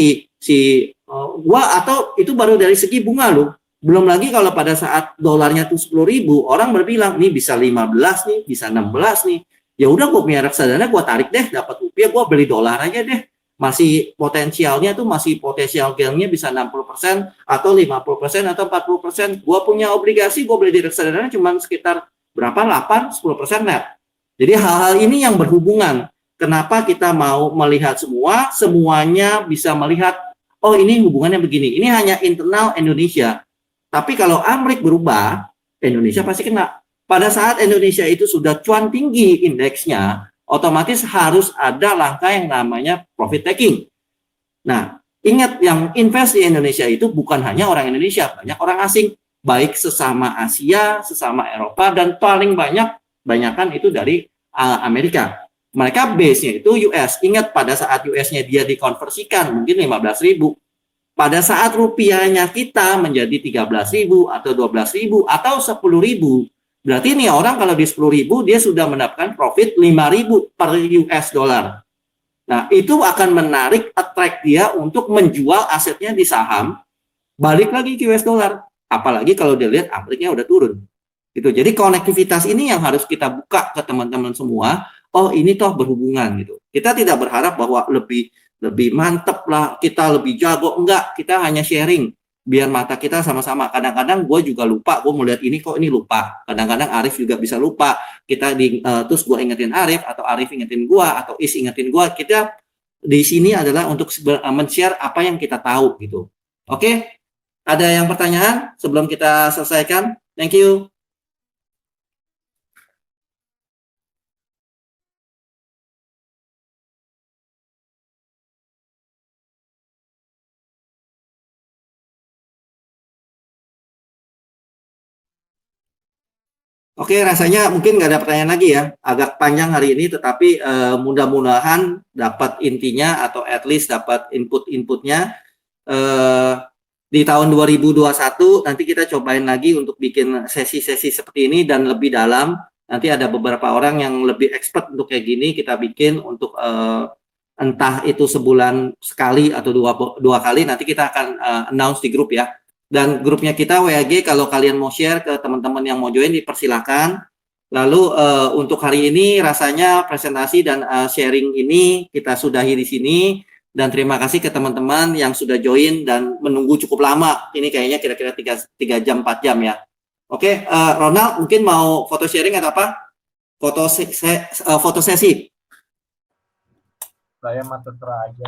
atau itu baru dari segi bunga loh. Belum lagi kalau pada saat dolarnya tuh 10.000, orang berbilang nih bisa 15 nih, bisa 16 nih. Ya udah gue punya reksadana, gue tarik deh, dapat rupiah, gue beli dolar aja deh. Masih potensialnya tuh masih potensial gainnya bisa 60% atau 50% atau 40%. Gue punya obligasi, gue beli di reksadana cuma sekitar berapa? 8-10% net. Jadi hal-hal ini yang berhubungan. Kenapa kita mau melihat semuanya bisa melihat, oh ini hubungannya begini. Ini hanya internal Indonesia. Tapi kalau Amrik berubah, Indonesia pasti kena. Pada saat Indonesia itu sudah cuan tinggi indeksnya, otomatis harus ada langkah yang namanya profit taking. Nah, ingat yang invest di Indonesia itu bukan hanya orang Indonesia, banyak orang asing, baik sesama Asia, sesama Eropa, dan paling banyakan itu dari Amerika. Mereka base-nya itu US. Ingat pada saat US-nya dia dikonversikan mungkin 15.000. Pada saat rupiahnya kita menjadi 13.000 atau 12.000 atau 10.000, berarti nih orang kalau di 10.000 dia sudah mendapatkan profit 5.000 per US dollar. Nah, itu akan menarik, attract dia untuk menjual asetnya di saham, balik lagi ke US dollar. Apalagi kalau dia lihat Amerikanya udah turun. Gitu. Jadi konektivitas ini yang harus kita buka ke teman-teman semua. Oh, ini toh berhubungan gitu. Kita tidak berharap bahwa lebih mantep lah, kita lebih jago. Enggak, kita hanya sharing. Biar mata kita sama-sama. Kadang-kadang gue juga lupa, gue mau lihat ini kok ini lupa. Kadang-kadang Arif juga bisa lupa. Terus gue ingetin Arif, atau Arif ingetin gue, atau Is ingetin gue. Kita di sini adalah untuk men-share apa yang kita tahu gitu. Oke? Ada yang pertanyaan sebelum kita selesaikan? Thank you. Oke, rasanya mungkin nggak ada pertanyaan lagi ya. Agak panjang hari ini, tetapi mudah-mudahan dapat intinya atau at least dapat input-inputnya. Di tahun 2021 nanti kita cobain lagi untuk bikin sesi-sesi seperti ini dan lebih dalam. Nanti ada beberapa orang yang lebih expert untuk kayak gini, kita bikin untuk entah itu sebulan sekali atau dua kali. Nanti kita akan announce di grup ya. Dan grupnya kita WAG, kalau kalian mau share ke teman-teman yang mau join, dipersilakan. Lalu untuk hari ini rasanya presentasi dan sharing ini kita sudahi di sini. Dan terima kasih ke teman-teman yang sudah join dan menunggu cukup lama. Ini kayaknya kira-kira 3 jam, 4 jam ya. Oke, Ronald mungkin mau foto sharing atau apa? Foto sesi. Saya mah terserah aja.